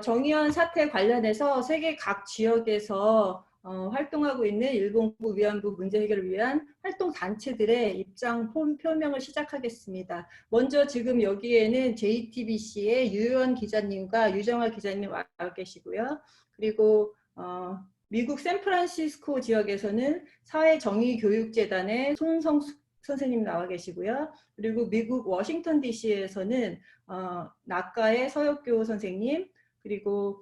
정의연 사태 관련해서 세계 각 지역에서 활동하고 있는 일본군 위안부 문제 해결을 위한 활동 단체들의 입장 표명을 시작하겠습니다. 먼저 지금 여기에는 JTBC의 유현 기자님과 유정아 기자님 와 계시고요. 그리고 미국 샌프란시스코 지역에서는 사회정의교육재단의 손성숙 선생님 나와 계시고요. 그리고 미국 워싱턴 DC에서는 낙가의 서혁교 선생님, 그리고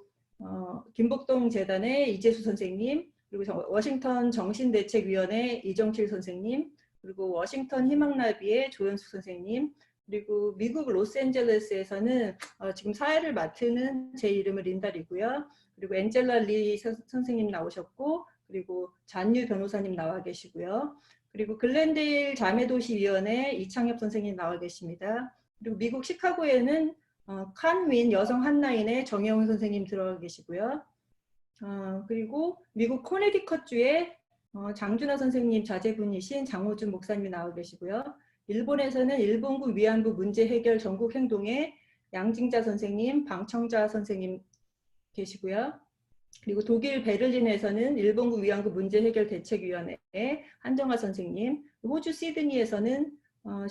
김복동 재단의 이재수 선생님, 그리고 워싱턴 정신대책위원회 이정칠 선생님, 그리고 워싱턴 희망나비의 조현숙 선생님, 그리고 미국 로스앤젤레스에서는 지금 사회를 맡는 제 이름은 린달이고요. 그리고 엔젤라 리 선생님 나오셨고, 그리고 잔유 변호사님 나와 계시고요. 그리고 글렌데일 자매도시위원회 이창엽 선생님 나와 계십니다. 그리고 미국 시카고에는 칸윈 여성 한라인의 정혜원 선생님 들어가 계시고요. 그리고 미국 코네티컷주의 장준하 선생님 자제분이신 장호준 목사님이 나와 계시고요. 일본에서는 일본군 위안부 문제 해결 전국 행동의 양징자 선생님, 방청자 선생님 계시고요. 그리고 독일 베를린에서는 일본군 위안부 문제 해결 대책위원회 한정아 선생님, 호주 시드니에서는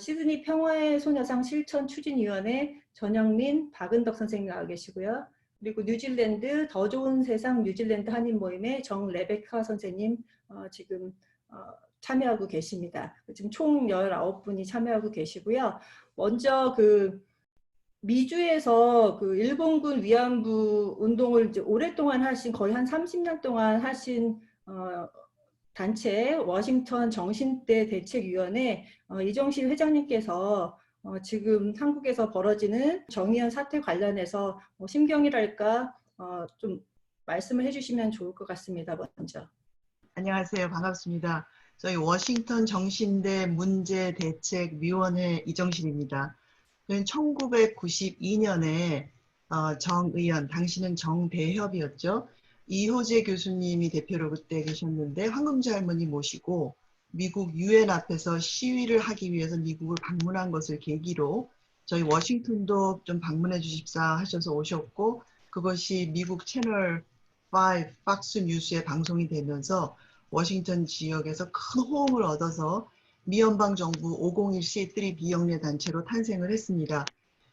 시드니 평화의 소녀상 실천 추진위원회 전영민, 박은덕 선생님 나와 계시고요. 그리고 뉴질랜드 더 좋은 세상 뉴질랜드 한인 모임의 정 레베카 선생님 지금 참여하고 계십니다. 지금 총 19분이 참여하고 계시고요. 먼저 미주에서 일본군 위안부 운동을 이제 오랫동안 하신, 거의 한 30년 동안 하신 단체 워싱턴 정신대 대책위원회 이정실 회장님께서 지금 한국에서 벌어지는 정의연 사태 관련해서 심경이랄까 좀 말씀을 해주시면 좋을 것 같습니다. 먼저. 안녕하세요. 반갑습니다. 저희 워싱턴 정신대 문제대책위원회 이정실입니다. 저희는 1992년에 정의연, 당시는 정대협이었죠. 이호재 교수님이 대표로 그때 계셨는데 황금지 할머니 모시고 미국 유엔 앞에서 시위를 하기 위해서 미국을 방문한 것을 계기로 저희 워싱턴도 좀 방문해 주십사 하셔서 오셨고, 그것이 미국 채널 5 팍스 뉴스에 방송이 되면서 워싱턴 지역에서 큰 호응을 얻어서 미연방 정부 501C3 비영리 단체로 탄생을 했습니다.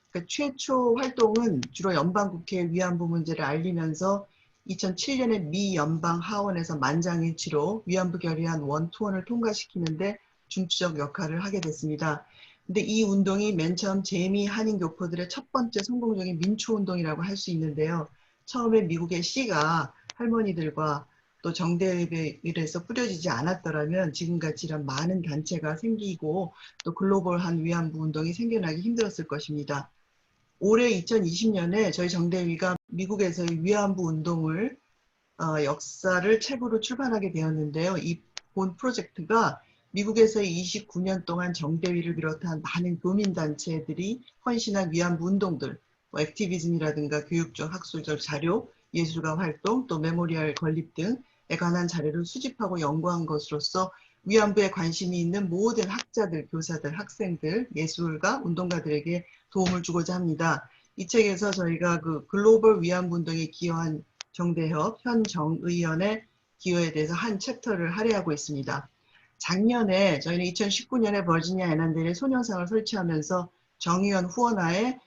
그러니까 최초 활동은 주로 연방국회 위안부 문제를 알리면서 2007년에 미 연방 하원에서 만장일치로 위안부 결의안 1, 2원을 통과시키는데 중추적 역할을 하게 됐습니다. 근데 이 운동이 맨 처음 재미 한인 교포들의 첫 번째 성공적인 민초운동이라고 할 수 있는데요. 처음에 미국의 씨가 할머니들과 또 정대협에서 뿌려지지 않았더라면 지금같이 이런 많은 단체가 생기고 또 글로벌한 위안부 운동이 생겨나기 힘들었을 것입니다. 올해 2020년에 저희 정대위가 미국에서의 위안부 운동을 역사를 책으로 출판하게 되었는데요. 이 본 프로젝트가 미국에서의 29년 동안 정대위를 비롯한 많은 교민단체들이 헌신한 위안부 운동들, 뭐 액티비즘이라든가 교육적, 학술적 자료, 예술가 활동, 또 메모리얼 건립 등에 관한 자료를 수집하고 연구한 것으로서 위안부에 관심이 있는 모든 학자들, 교사들, 학생들, 예술가, 운동가들에게 도움을 주고자 합니다. 이 책에서 저희가 글로벌 위안부 운동에 기여한 정대협 현 정의연의 기여에 대해서 한 챕터를 할애하고 있습니다. 작년에 저희는 2019년에 버지니아 애난델에 소녀상을 설치하면서 정의연 후원하에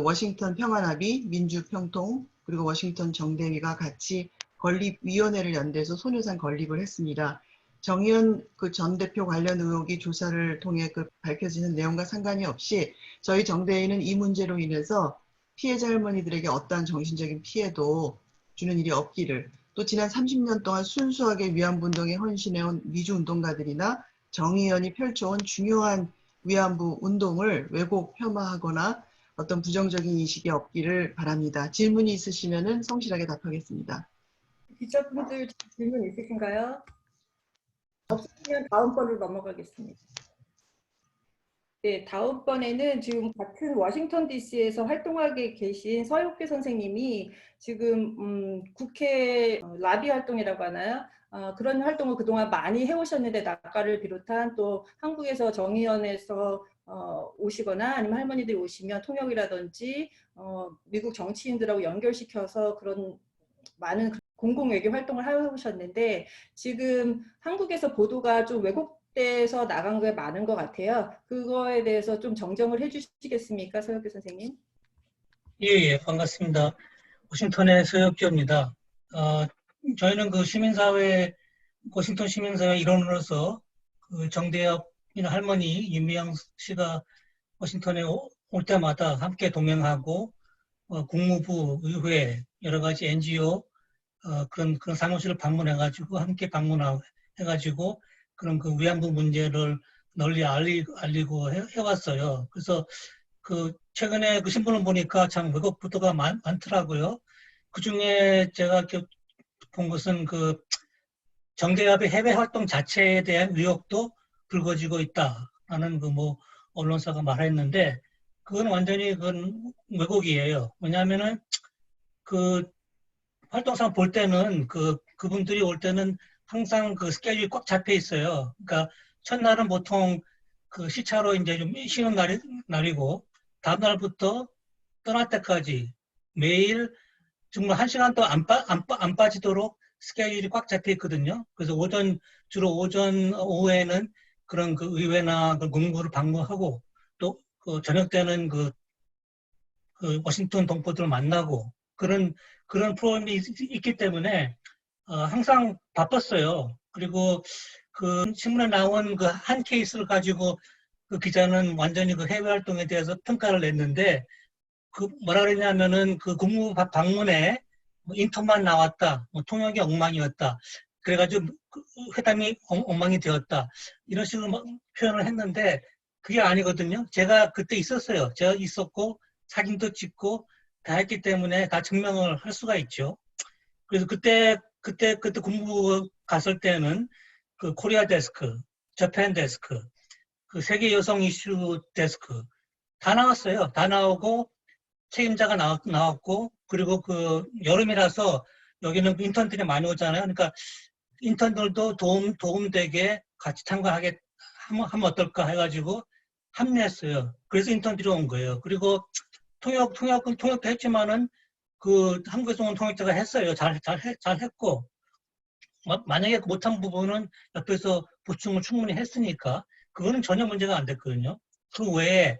워싱턴 평화나비, 민주평통, 그리고 워싱턴 정대위가 같이 건립위원회를 연대해서 소녀상 건립을 했습니다. 정의연 전 대표 관련 의혹이 조사를 통해 밝혀지는 내용과 상관이 없이 저희 정대위는 이 문제로 인해서 피해자 할머니들에게 어떠한 정신적인 피해도 주는 일이 없기를, 또 지난 30년 동안 순수하게 위안부 운동에 헌신해온 미주 운동가들이나 정의연이 펼쳐온 중요한 위안부 운동을 왜곡, 폄하하거나 어떤 부정적인 인식이 없기를 바랍니다. 질문이 있으시면 성실하게 답하겠습니다. 기자분들 질문 있으신가요? 없으시면 다음 번으로 넘어가겠습니다. 네, 다음번에는 지금 같은 워싱턴 DC에서 활동하게 계신 서혁규 선생님이 지금 국회 라비 활동이라고 하나요? 그런 활동을 그동안 많이 해오셨는데, 낙가를 비롯한 또 한국에서 정의연에서 오시거나 아니면 할머니들이 오시면 통역이라든지 미국 정치인들하고 연결시켜서 그런 많은 공공외교 활동을 하셨는데 지금 한국에서 보도가 좀 왜곡돼서 나간 게 많은 것 같아요. 그거에 대해서 좀 정정을 해주시겠습니까, 서혁규 선생님? 예, 예, 반갑습니다. 워싱턴의 서혁기입니다. 저희는 그 시민사회, 워싱턴 시민사회 일원으로서 그 정대협이나 할머니 윤미향 씨가 워싱턴에 올 때마다 함께 동행하고 국무부, 의회, 여러 가지 NGO 그런 사무실을 방문해가지고 함께 방문해가지고 그런 그 위안부 문제를 널리 알리고 해왔어요. 그래서 그 최근에 그 신문을 보니까 참 왜곡 보도가 많더라고요. 그 중에 제가 본 것은 그 정대협의 해외 활동 자체에 대한 의혹도 불거지고 있다라는 그 뭐 언론사가 말했는데 그건 완전히 그건 왜곡이에요. 왜냐하면은 그 활동상 볼 때는 그분들이 올 때는 항상 그 스케줄이 꽉 잡혀 있어요. 그러니까 첫날은 보통 그 시차로 이제 좀 쉬는 날이고 다음 날부터 떠날 때까지 매일 정말 한 시간도 안 빠지도록 스케줄이 꽉 잡혀 있거든요. 그래서 주로 오전, 오후에는 그런 그 의회나 그 국무부를 방문하고 또 그 저녁 때는 그 워싱턴 동포들을 만나고 그런 프로그램이 있기 때문에 항상 바빴어요. 그리고 그 신문에 나온 그 한 케이스를 가지고 그 기자는 완전히 그 해외 활동에 대해서 평가를 냈는데 그 뭐라 그랬냐면은 그 국무부 방문에 뭐 인턴만 나왔다, 뭐 통역이 엉망이었다. 그래가지고 그 회담이 엉망이 되었다. 이런 식으로 막 표현을 했는데 그게 아니거든요. 제가 그때 있었어요. 제가 있었고 사진도 찍고 다 했기 때문에 다 증명을 할 수가 있죠. 그래서 그때 국무부 갔을 때는 그 코리아 데스크, 저팬 데스크, 그 세계 여성 이슈 데스크 다 나왔어요. 다 나오고 책임자가 나왔고 그리고 그 여름이라서 여기는 인턴들이 많이 오잖아요. 그러니까 인턴들도 도움되게 같이 참가하게 하면 어떨까 해가지고 합류했어요. 그래서 인턴들이 온 거예요. 그리고 통역도 했지만은 그 한국에서 온 통역자가 했어요. 잘 했고 만약에 못한 부분은 옆에서 보충을 충분히 했으니까 그거는 전혀 문제가 안 됐거든요. 그 외에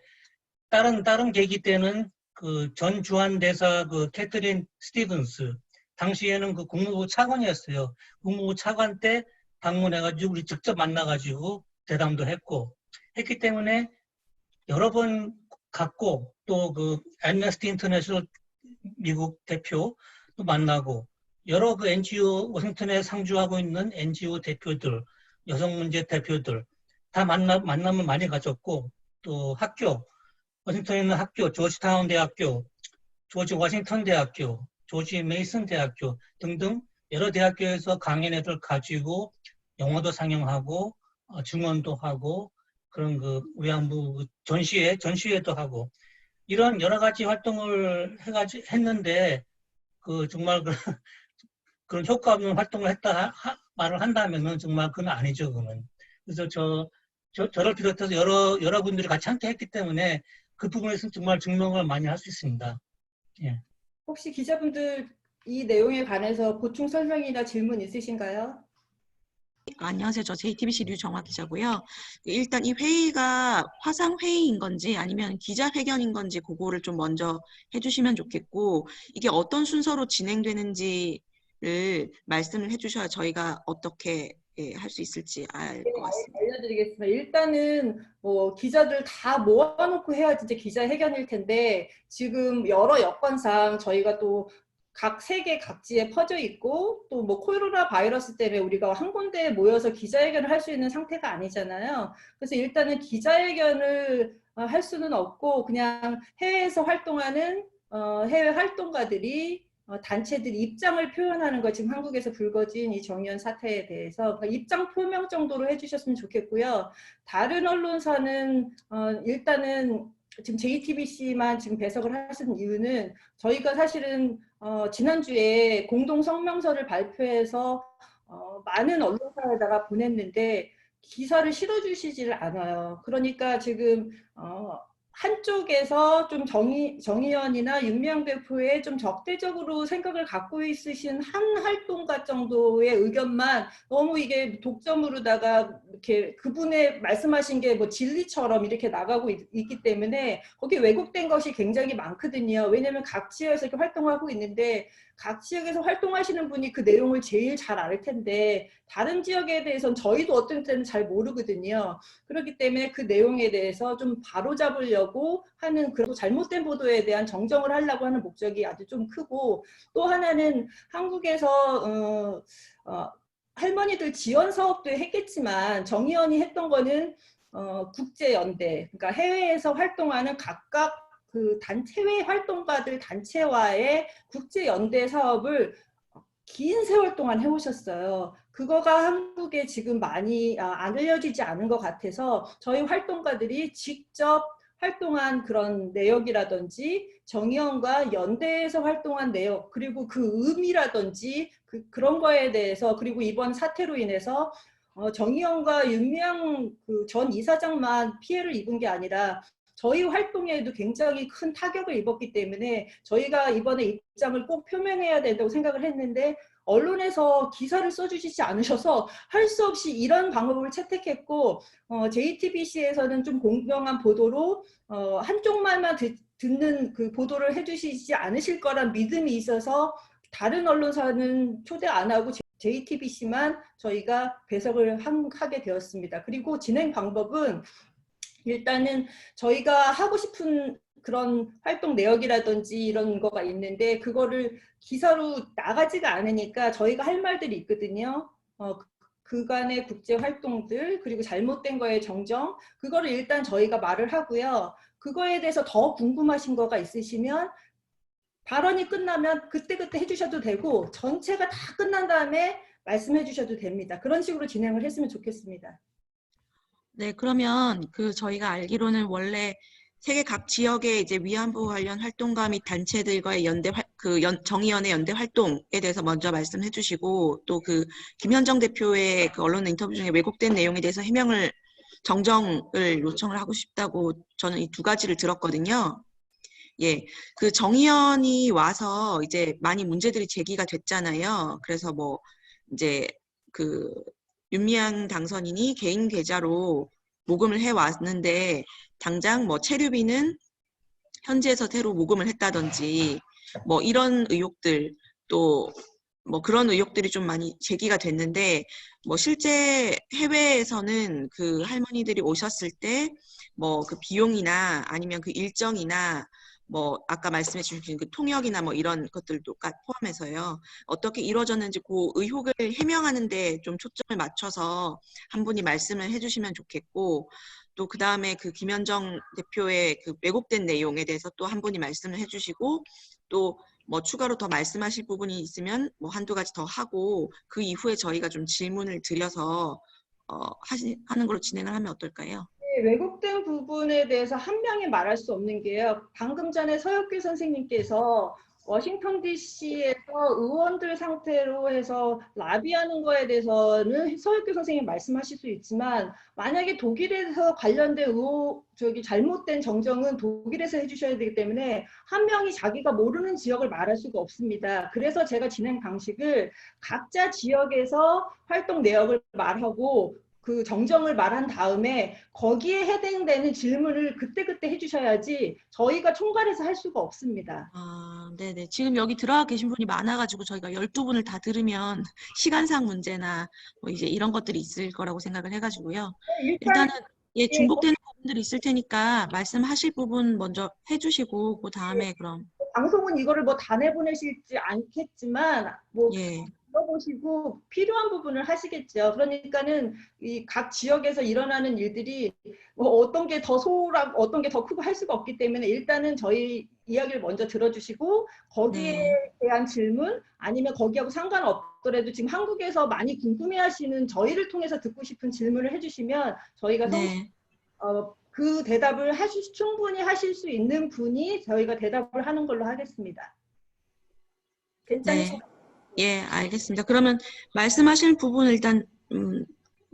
다른 계기 때는 그 전 주한 대사 그 캐트린 스티븐스 당시에는 그 국무부 차관이었어요. 국무부 차관 때 방문해가지고 우리 직접 만나가지고 대담도 했기 때문에 여러 번 갔고 또 그 애니스티 인터내셔널 미국 대표도 만나고 여러 그 NGO 워싱턴에 상주하고 있는 NGO 대표들 여성 문제 대표들 다 만남을 많이 가졌고 또 학교 워싱턴에 있는 학교 조지타운 대학교 조지 워싱턴 대학교 조지 메이슨 대학교 등등 여러 대학교에서 강연회들 가지고 영어도 상영하고 증언도 하고 그런 그 위안부 전시회도 하고 이런 여러 가지 활동을 했는데 그 정말 그런 효과 없는 활동을 했다 말을 한다면은 정말 그건 아니죠, 그거는. 그래서 저를 비롯해서 여러분들이 같이 함께 했기 때문에 그 부분에서는 정말 증명을 많이 할 수 있습니다. 예. 혹시 기자분들 이 내용에 관해서 보충 설명이나 질문 있으신가요? 안녕하세요. 저 JTBC 류정화 기자고요. 일단 이 회의가 화상 회의인 건지 아니면 기자회견인 건지 그거를 좀 먼저 해주시면 좋겠고 이게 어떤 순서로 진행되는지를 말씀을 해주셔야 저희가 어떻게 할 수 있을지 알 것 같습니다. 알려드리겠습니다. 일단은 뭐 기자들 다 모아놓고 해야지 이제 기자회견일 텐데 지금 여러 여건상 저희가 또 각 세계 각지에 퍼져 있고 또 뭐 코로나 바이러스 때문에 우리가 한 군데에 모여서 기자회견을 할 수 있는 상태가 아니잖아요. 그래서 일단은 기자회견을 할 수는 없고 그냥 해외에서 활동하는 해외 활동가들이 단체들이 입장을 표현하는 거 지금 한국에서 불거진 이 정의연 사태에 대해서 그러니까 입장 표명 정도로 해주셨으면 좋겠고요. 다른 언론사는 일단은 지금 JTBC만 지금 배석을 하시는 이유는 저희가 사실은 지난주에 공동 성명서를 발표해서 많은 언론사에다가 보냈는데 기사를 실어주시질 않아요. 그러니까 지금 한쪽에서 좀 정의연이나 윤미향 대표의 좀 적대적으로 생각을 갖고 있으신 한 활동가 정도의 의견만 너무 이게 독점으로다가 이렇게 그분의 말씀하신 게 뭐 진리처럼 이렇게 나가고 있기 때문에 거기 왜곡된 것이 굉장히 많거든요. 왜냐하면 각 지역에서 이렇게 활동하고 있는데 각 지역에서 활동하시는 분이 그 내용을 제일 잘 알 텐데 다른 지역에 대해서는 저희도 어떤 때는 잘 모르거든요. 그렇기 때문에 그 내용에 대해서 좀 바로잡으려고 하는 그런 잘못된 보도에 대한 정정을 하려고 하는 목적이 아주 좀 크고, 또 하나는 한국에서 할머니들 지원 사업도 했겠지만 정의연이 했던 거는 국제연대, 그러니까 해외에서 활동하는 각각 그 해외 활동가들 단체와의 국제연대 사업을 긴 세월 동안 해오셨어요. 그거가 한국에 지금 많이 안 알려지지 않은 것 같아서 저희 활동가들이 직접 활동한 그런 내역이라든지 정의연과 연대에서 활동한 내역, 그리고 그 의미라든지 그런 거에 대해서, 그리고 이번 사태로 인해서 정의연과 윤미향 그 전 이사장만 피해를 입은 게 아니라 저희 활동에도 굉장히 큰 타격을 입었기 때문에 저희가 이번에 입장을 꼭 표명해야 된다고 생각을 했는데 언론에서 기사를 써주시지 않으셔서 할 수 없이 이런 방법을 채택했고, JTBC에서는 좀 공정한 보도로 한쪽 말만 듣는 그 보도를 해주시지 않으실 거란 믿음이 있어서 다른 언론사는 초대 안 하고 JTBC만 저희가 배석을 하게 되었습니다. 그리고 진행 방법은 일단은 저희가 하고 싶은 그런 활동 내역이라든지 이런 거가 있는데 그거를 기사로 나가지가 않으니까 저희가 할 말들이 있거든요. 그간의 국제 활동들, 그리고 잘못된 거의 정정, 그거를 일단 저희가 말을 하고요. 그거에 대해서 더 궁금하신 거가 있으시면 발언이 끝나면 그때그때 해주셔도 되고 전체가 다 끝난 다음에 말씀해 주셔도 됩니다. 그런 식으로 진행을 했으면 좋겠습니다. 네, 그러면 저희가 알기로는 원래 세계 각 지역의 이제 위안부 관련 활동가 및 단체들과의 정의연의 연대 활동에 대해서 먼저 말씀해 주시고, 또 김현정 대표의 언론 인터뷰 중에 왜곡된 내용에 대해서 정정을 요청을 하고 싶다고 저는 이 두 가지를 들었거든요. 예, 정의연이 와서 이제 많이 문제들이 제기가 됐잖아요. 그래서 이제 윤미향 당선인이 개인 계좌로 모금을 해왔는데 당장 체류비는 현지에서 새로 모금을 했다든지 이런 의혹들, 또 그런 의혹들이 좀 많이 제기가 됐는데 실제 해외에서는 그 할머니들이 오셨을 때 그 비용이나 아니면 그 일정이나 아까 말씀해 주신 그 통역이나 이런 것들도 포함해서요. 어떻게 이루어졌는지 그 의혹을 해명하는 데 좀 초점을 맞춰서 한 분이 말씀을 해주시면 좋겠고, 또 그 다음에 김현정 대표의 왜곡된 내용에 대해서 또 한 분이 말씀을 해주시고, 또 추가로 더 말씀하실 부분이 있으면 한두 가지 더 하고, 그 이후에 저희가 좀 질문을 드려서 하는 걸로 진행을 하면 어떨까요? 왜곡된 부분에 대해서 한 명이 말할 수 없는 게요. 방금 전에 서혁규 선생님께서 워싱턴 DC에서 의원들 상태로 해서 라비하는 거에 대해서는 서혁규 선생님 말씀하실 수 있지만, 만약에 독일에서 관련된 잘못된 정정은 독일에서 해주셔야 되기 때문에 한 명이 자기가 모르는 지역을 말할 수가 없습니다. 그래서 제가 진행 방식을 각자 지역에서 활동 내역을 말하고 그 정정을 말한 다음에 거기에 해당되는 질문을 그때그때 해주셔야지 저희가 총괄해서 할 수가 없습니다. 아, 네네. 지금 여기 들어와 계신 분이 많아가지고 저희가 12분을 다 들으면 시간상 문제나 이제 이런 것들이 있을 거라고 생각을 해가지고요. 일단은 중복되는 부분들이 있을 테니까 말씀하실 부분 먼저 해주시고 그 다음에 그럼. 방송은 이거를 다 내보내실지 않겠지만 예. 들어보시고 필요한 부분을 하시겠죠. 그러니까는 이 각 지역에서 일어나는 일들이 어떤 게 더 소홀하고 어떤 게 더 크고 할 수가 없기 때문에 일단은 저희 이야기를 먼저 들어주시고 거기에 대한 질문, 아니면 거기하고 상관없더라도 지금 한국에서 많이 궁금해하시는 저희를 통해서 듣고 싶은 질문을 해주시면 저희가 그 대답을 충분히 하실 수 있는 분이 저희가 대답을 하는 걸로 하겠습니다. 괜찮으신가요? 네. 예, 알겠습니다. 그러면 말씀하실 부분 일단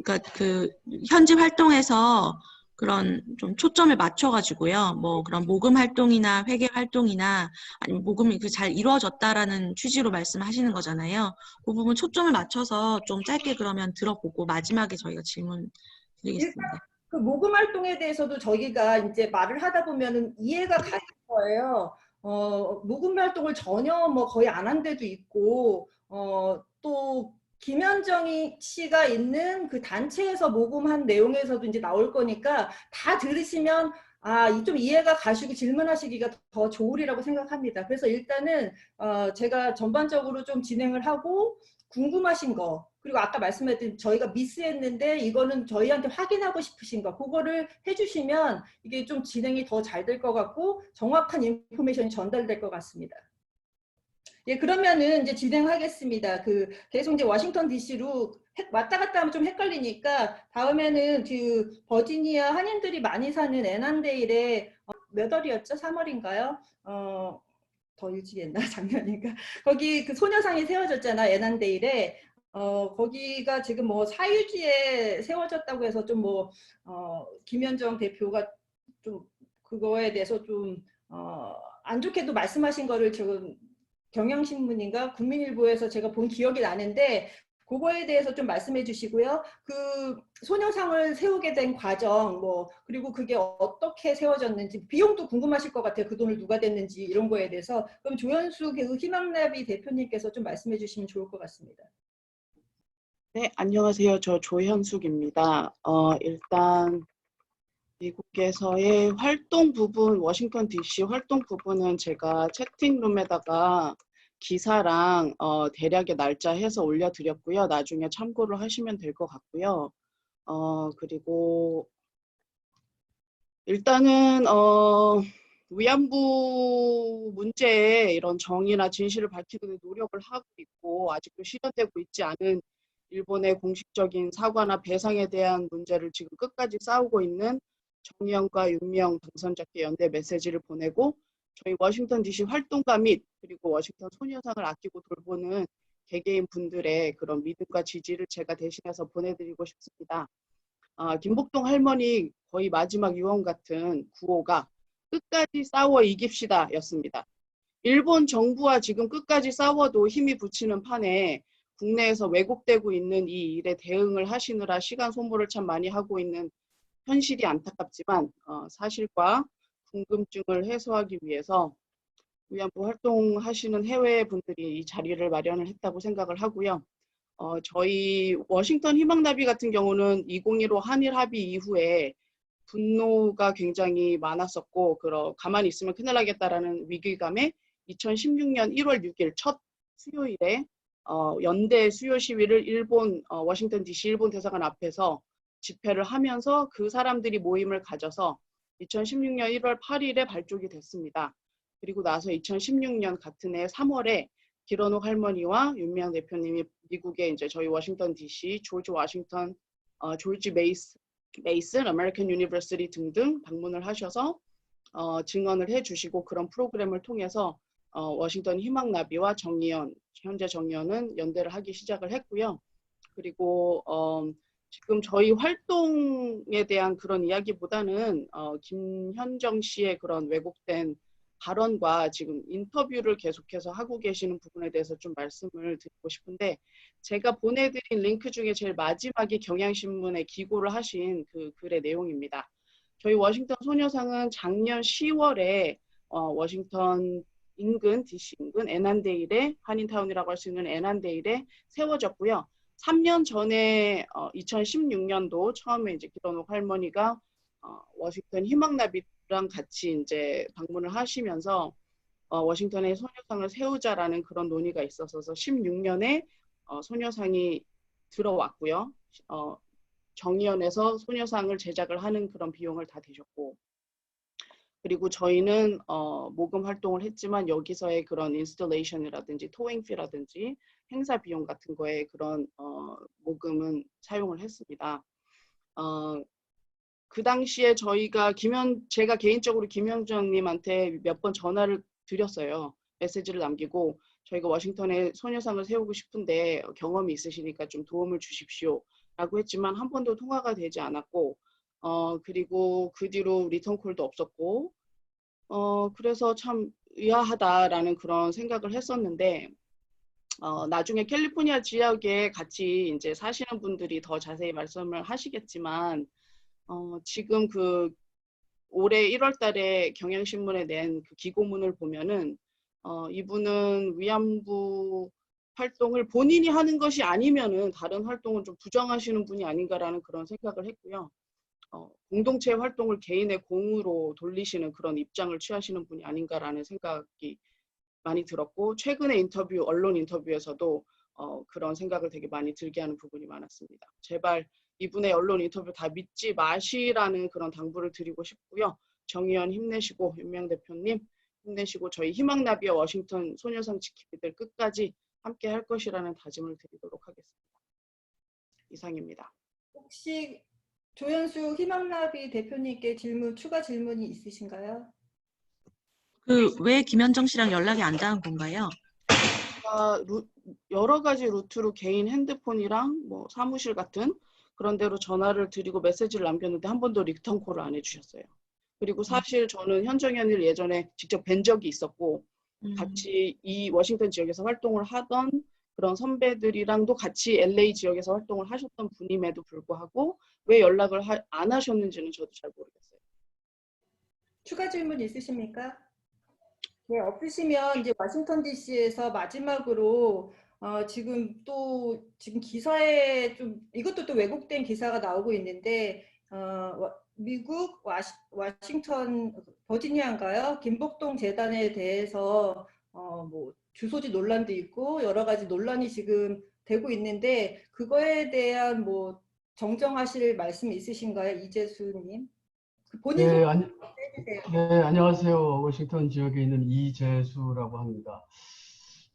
그러니까 그 현지 활동에서 그런 좀 초점을 맞춰가지고요. 뭐 그런 모금 활동이나 회계 활동이나 아니면 모금이 그 잘 이루어졌다라는 취지로 말씀하시는 거잖아요. 그 부분 초점을 맞춰서 좀 짧게 그러면 들어보고 마지막에 저희가 질문 드리겠습니다. 그 모금 활동에 대해서도 저희가 이제 말을 하다 보면은 이해가 가는 거예요. 모금 활동을 전혀 뭐 거의 안 한 데도 있고, 또 김현정이 씨가 있는 그 단체에서 모금한 내용에서도 이제 나올 거니까 다 들으시면 좀 이해가 가시고 질문하시기가 더 좋으리라고 생각합니다. 그래서 일단은 제가 전반적으로 좀 진행을 하고 궁금하신 거, 그리고 아까 말씀드린 저희가 미스했는데 이거는 저희한테 확인하고 싶으신 거, 그거를 해주시면 이게 좀 진행이 더 잘 될 것 같고 정확한 인포메이션이 전달될 것 같습니다. 예, 그러면은 이제 진행하겠습니다. 계속 이제 워싱턴 DC로 왔다 갔다 하면 좀 헷갈리니까 다음에는 그 버지니아 한인들이 많이 사는 애난데일에 몇 월이었죠? 3월인가요? 더 일찍 했나? 작년인가? 거기 그 소녀상이 세워졌잖아, 애난데일에. 거기가 지금 뭐 사유지에 세워졌다고 해서 좀 김현정 대표가 좀 그거에 대해서 좀, 안 좋게도 말씀하신 거를 지금 경향신문인가 국민일보에서 제가 본 기억이 나는데, 그거에 대해서 좀 말씀해 주시고요. 그 소녀상을 세우게 된 과정, 그리고 그게 어떻게 세워졌는지, 비용도 궁금하실 것 같아요. 그 돈을 누가 댔는지, 이런 거에 대해서. 그럼 조현수 희망나비 대표님께서 좀 말씀해 주시면 좋을 것 같습니다. 네, 안녕하세요. 저 조현숙입니다. 일단 미국에서의 활동 부분, 워싱턴 DC 활동 부분은 제가 채팅룸에다가 기사랑 대략의 날짜 해서 올려드렸고요. 나중에 참고를 하시면 될 것 같고요. 그리고 일단은 위안부 문제에 이런 정의나 진실을 밝히기 위해 노력을 하고 있고 아직도 실현되고 있지 않은 일본의 공식적인 사과나 배상에 대한 문제를 지금 끝까지 싸우고 있는 정의연과 윤미향 당선자께 연대 메시지를 보내고, 저희 워싱턴 DC 활동가 및 그리고 워싱턴 소녀상을 아끼고 돌보는 개개인 분들의 그런 믿음과 지지를 제가 대신해서 보내드리고 싶습니다. 김복동 할머니 거의 마지막 유언 같은 구호가 끝까지 싸워 이깁시다 였습니다. 일본 정부와 지금 끝까지 싸워도 힘이 붙이는 판에 국내에서 왜곡되고 있는 이 일에 대응을 하시느라 시간 소모를 참 많이 하고 있는 현실이 안타깝지만 사실과 궁금증을 해소하기 위해서 위안부 활동하시는 해외 분들이 이 자리를 마련을 했다고 생각을 하고요. 저희 워싱턴 희망나비 같은 경우는 2015 한일 합의 이후에 분노가 굉장히 많았었고, 가만히 있으면 큰일 나겠다라는 위기감에 2016년 1월 6일 첫 수요일에 연대 수요 시위를 워싱턴 DC 일본 대사관 앞에서 집회를 하면서 그 사람들이 모임을 가져서 2016년 1월 8일에 발족이 됐습니다. 그리고 나서 2016년 같은 해 3월에 기런옥 할머니와 윤미향 대표님이 미국에 이제 저희 워싱턴 DC, 조지 워싱턴, 조지 메이슨, 아메리칸 유니버시티 등등 방문을 하셔서 증언을 해주시고, 그런 프로그램을 통해서 워싱턴 희망나비와 정의연, 현재 정의연은 연대를 하기 시작을 했고요. 그리고 지금 저희 활동에 대한 그런 이야기보다는 김현정 씨의 그런 왜곡된 발언과 지금 인터뷰를 계속해서 하고 계시는 부분에 대해서 좀 말씀을 드리고 싶은데, 제가 보내드린 링크 중에 제일 마지막이 경향신문에 기고를 하신 그 글의 내용입니다. 저희 워싱턴 소녀상은 작년 10월에 워싱턴 인근, DC 인근 애난데일에, 한인타운이라고 할 수 있는 애난데일에 세워졌고요. 3년 전에 2016년도 처음에 이제 기런옥 할머니가 워싱턴 희망나비랑 같이 이제 방문을 하시면서 워싱턴에 소녀상을 세우자라는 그런 논의가 있어서 16년에 소녀상이 들어왔고요. 정의연에서 소녀상을 제작을 하는 그런 비용을 다 대셨고, 그리고 저희는 모금 활동을 했지만 여기서의 그런 인스톨레이션이라든지 토잉피라든지 행사 비용 같은 거에 그런 모금은 사용을 했습니다. 그 당시에 제가 개인적으로 김현정님한테 몇 번 전화를 드렸어요. 메시지를 남기고, 저희가 워싱턴에 소녀상을 세우고 싶은데 경험이 있으시니까 좀 도움을 주십시오 라고 했지만 한 번도 통화가 되지 않았고, 그리고 그 뒤로 리턴콜도 없었고, 그래서 참 의아하다라는 그런 생각을 했었는데, 나중에 캘리포니아 지역에 같이 이제 사시는 분들이 더 자세히 말씀을 하시겠지만, 지금 그 올해 1월 달에 경향신문에 낸 그 기고문을 보면은, 이분은 위안부 활동을 본인이 하는 것이 아니면은 다른 활동은 좀 부정하시는 분이 아닌가라는 그런 생각을 했고요. 공동체 활동을 개인의 공으로 돌리시는 그런 입장을 취하시는 분이 아닌가라는 생각이 많이 들었고, 최근에 인터뷰, 언론 인터뷰에서도 그런 생각을 되게 많이 들게 하는 부분이 많았습니다. 제발 이분의 언론 인터뷰 다 믿지 마시라는 그런 당부를 드리고 싶고요. 정 의원 힘내시고, 윤명 대표님 힘내시고, 저희 희망나비와 워싱턴 소녀상 지키기들 끝까지 함께 할 것이라는 다짐을 드리도록 하겠습니다. 이상입니다. 혹시 조현수 희망나비 대표님께 추가 질문이 있으신가요? 왜 김현정 씨랑 연락이 안 닿은 건가요? 여러 가지 루트로 개인 핸드폰이랑 뭐 사무실 같은 그런 데로 전화를 드리고 메시지를 남겼는데 한 번도 리턴콜을 안 해주셨어요. 그리고 사실 저는 현정 의원을 예전에 직접 뵌 적이 있었고, 같이 이 워싱턴 지역에서 활동을 하던 그런 선배들이랑도 같이 LA 지역에서 활동을 하셨던 분임에도 불구하고 왜 연락을 안 하셨는지는 저도 잘 모르겠어요. 추가 질문 있으십니까? 네, 없으시면 이제 워싱턴 DC에서 마지막으로 지금 기사에 좀 이것도 또 왜곡된 기사가 나오고 있는데 미국 워싱턴 버지니아인가요? 김복동 재단에 대해서 뭐 주소지 논란도 있고 여러 가지 논란이 지금 되고 있는데 그거에 대한 뭐 정정하실 말씀 있으신가요, 이재수님? 본인 네, 소개 해주세요. 네, 안녕하세요. 워싱턴 지역에 있는 이재수라고 합니다.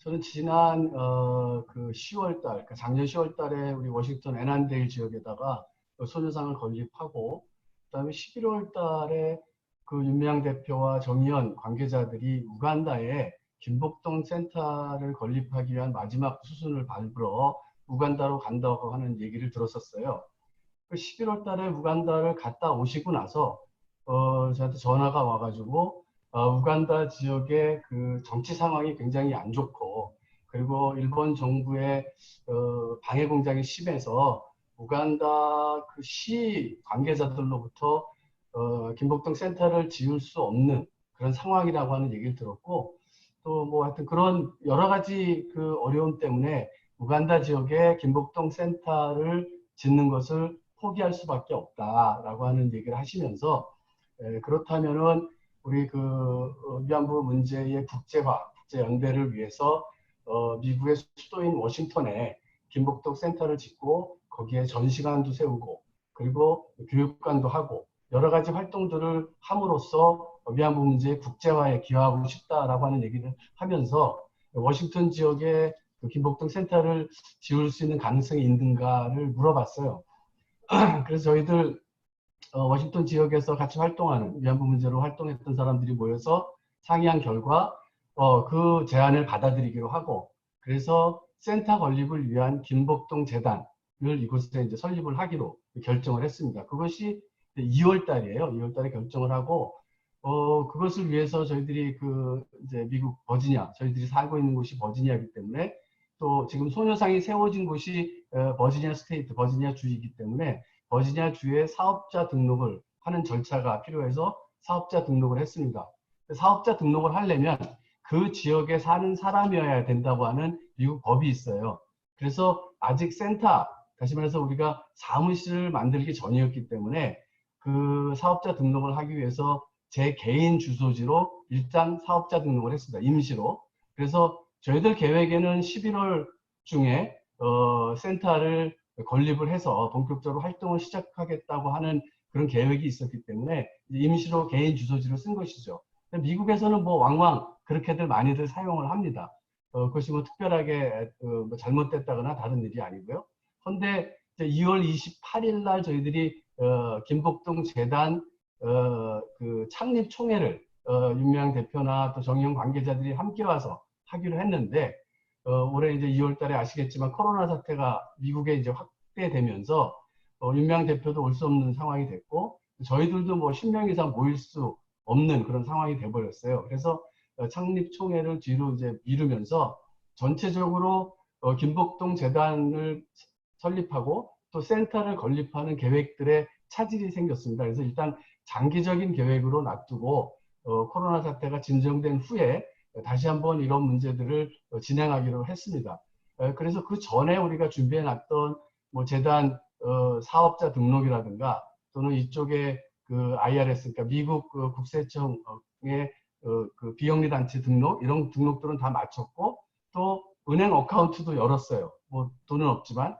저는 지난 그 10월 달, 그러니까 작년 10월 달에 우리 워싱턴 애난데일 지역에다가 소녀상을 건립하고, 그다음에 11월 달에 그 윤미향 대표와 정의연 관계자들이 우간다에 김복동 센터를 건립하기 위한 마지막 수순을 밟으러 우간다로 간다고 하는 얘기를 들었었어요. 그 11월 달에 우간다를 갔다 오시고 나서 저한테 전화가 와가지고 우간다 지역의 그 정치 상황이 굉장히 안 좋고, 그리고 일본 정부의 방해 공작이 심해서 우간다 그 시 관계자들로부터 김복동 센터를 지을 수 없는 그런 상황이라고 하는 얘기를 들었고, 또 뭐 하여튼 그런 여러 가지 그 어려움 때문에 우간다 지역에 김복동 센터를 짓는 것을 포기할 수밖에 없다라고 하는 얘기를 하시면서, 그렇다면은 우리 그 위안부 문제의 국제화, 국제 연대를 위해서 미국의 수도인 워싱턴에 김복동 센터를 짓고 거기에 전시관도 세우고 그리고 교육관도 하고 여러 가지 활동들을 함으로써 위안부 문제의 국제화에 기여하고 싶다라고 하는 얘기를 하면서 워싱턴 지역에 그 김복동 센터를 지을 수 있는 가능성이 있는가를 물어봤어요. 그래서 저희들 워싱턴 지역에서 같이 활동하는 위안부 문제로 활동했던 사람들이 모여서 상의한 결과 그 제안을 받아들이기로 하고, 그래서 센터 건립을 위한 김복동 재단을 이곳에 이제 설립을 하기로 결정을 했습니다. 그것이 2월 달이에요. 2월 달에 결정을 하고 그것을 위해서 저희들이 이제 미국 버지니아, 저희들이 살고 있는 곳이 버지니아이기 때문에, 또 지금 소녀상이 세워진 곳이 버지니아 스테이트, 버지니아 주이기 때문에 버지니아 주에 사업자 등록을 하는 절차가 필요해서 사업자 등록을 했습니다. 사업자 등록을 하려면 그 지역에 사는 사람이어야 된다고 하는 미국 법이 있어요. 그래서 아직 센터, 다시 말해서 우리가 사무실을 만들기 전이었기 때문에 그 사업자 등록을 하기 위해서 제 개인 주소지로 일단 사업자 등록을 했습니다. 임시로. 그래서 저희들 계획에는 11월 중에 센터를 건립을 해서 본격적으로 활동을 시작하겠다고 하는 그런 계획이 있었기 때문에 임시로 개인 주소지로 쓴 것이죠. 미국에서는 뭐 왕왕 그렇게들 많이들 사용을 합니다. 그것이 뭐 특별하게 뭐 잘못됐다거나 다른 일이 아니고요. 그런데 2월 28일 날 저희들이 김복동 재단 그 창립 총회를 윤미향 대표나 또 정의용 관계자들이 함께 와서 하기로 했는데, 올해 이제 2월 달에 아시겠지만 코로나 사태가 미국에 이제 확 확대되면서 윤미향 대표도 올 수 없는 상황이 됐고 저희들도 뭐 10명 이상 모일 수 없는 그런 상황이 돼버렸어요. 그래서 창립 총회를 뒤로 이제 미루면서 전체적으로 김복동 재단을 설립하고 또 센터를 건립하는 계획들의 차질이 생겼습니다. 그래서 일단 장기적인 계획으로 놔두고 코로나 사태가 진정된 후에 다시 한번 이런 문제들을 진행하기로 했습니다. 그래서 그 전에 우리가 준비해놨던 뭐 재단 사업자 등록이라든가 또는 이쪽에 그 IRS, 그러니까 미국 그 국세청의 그 비영리 단체 등록 이런 등록들은 다 마쳤고 또 은행 어카운트도 열었어요. 뭐 돈은 없지만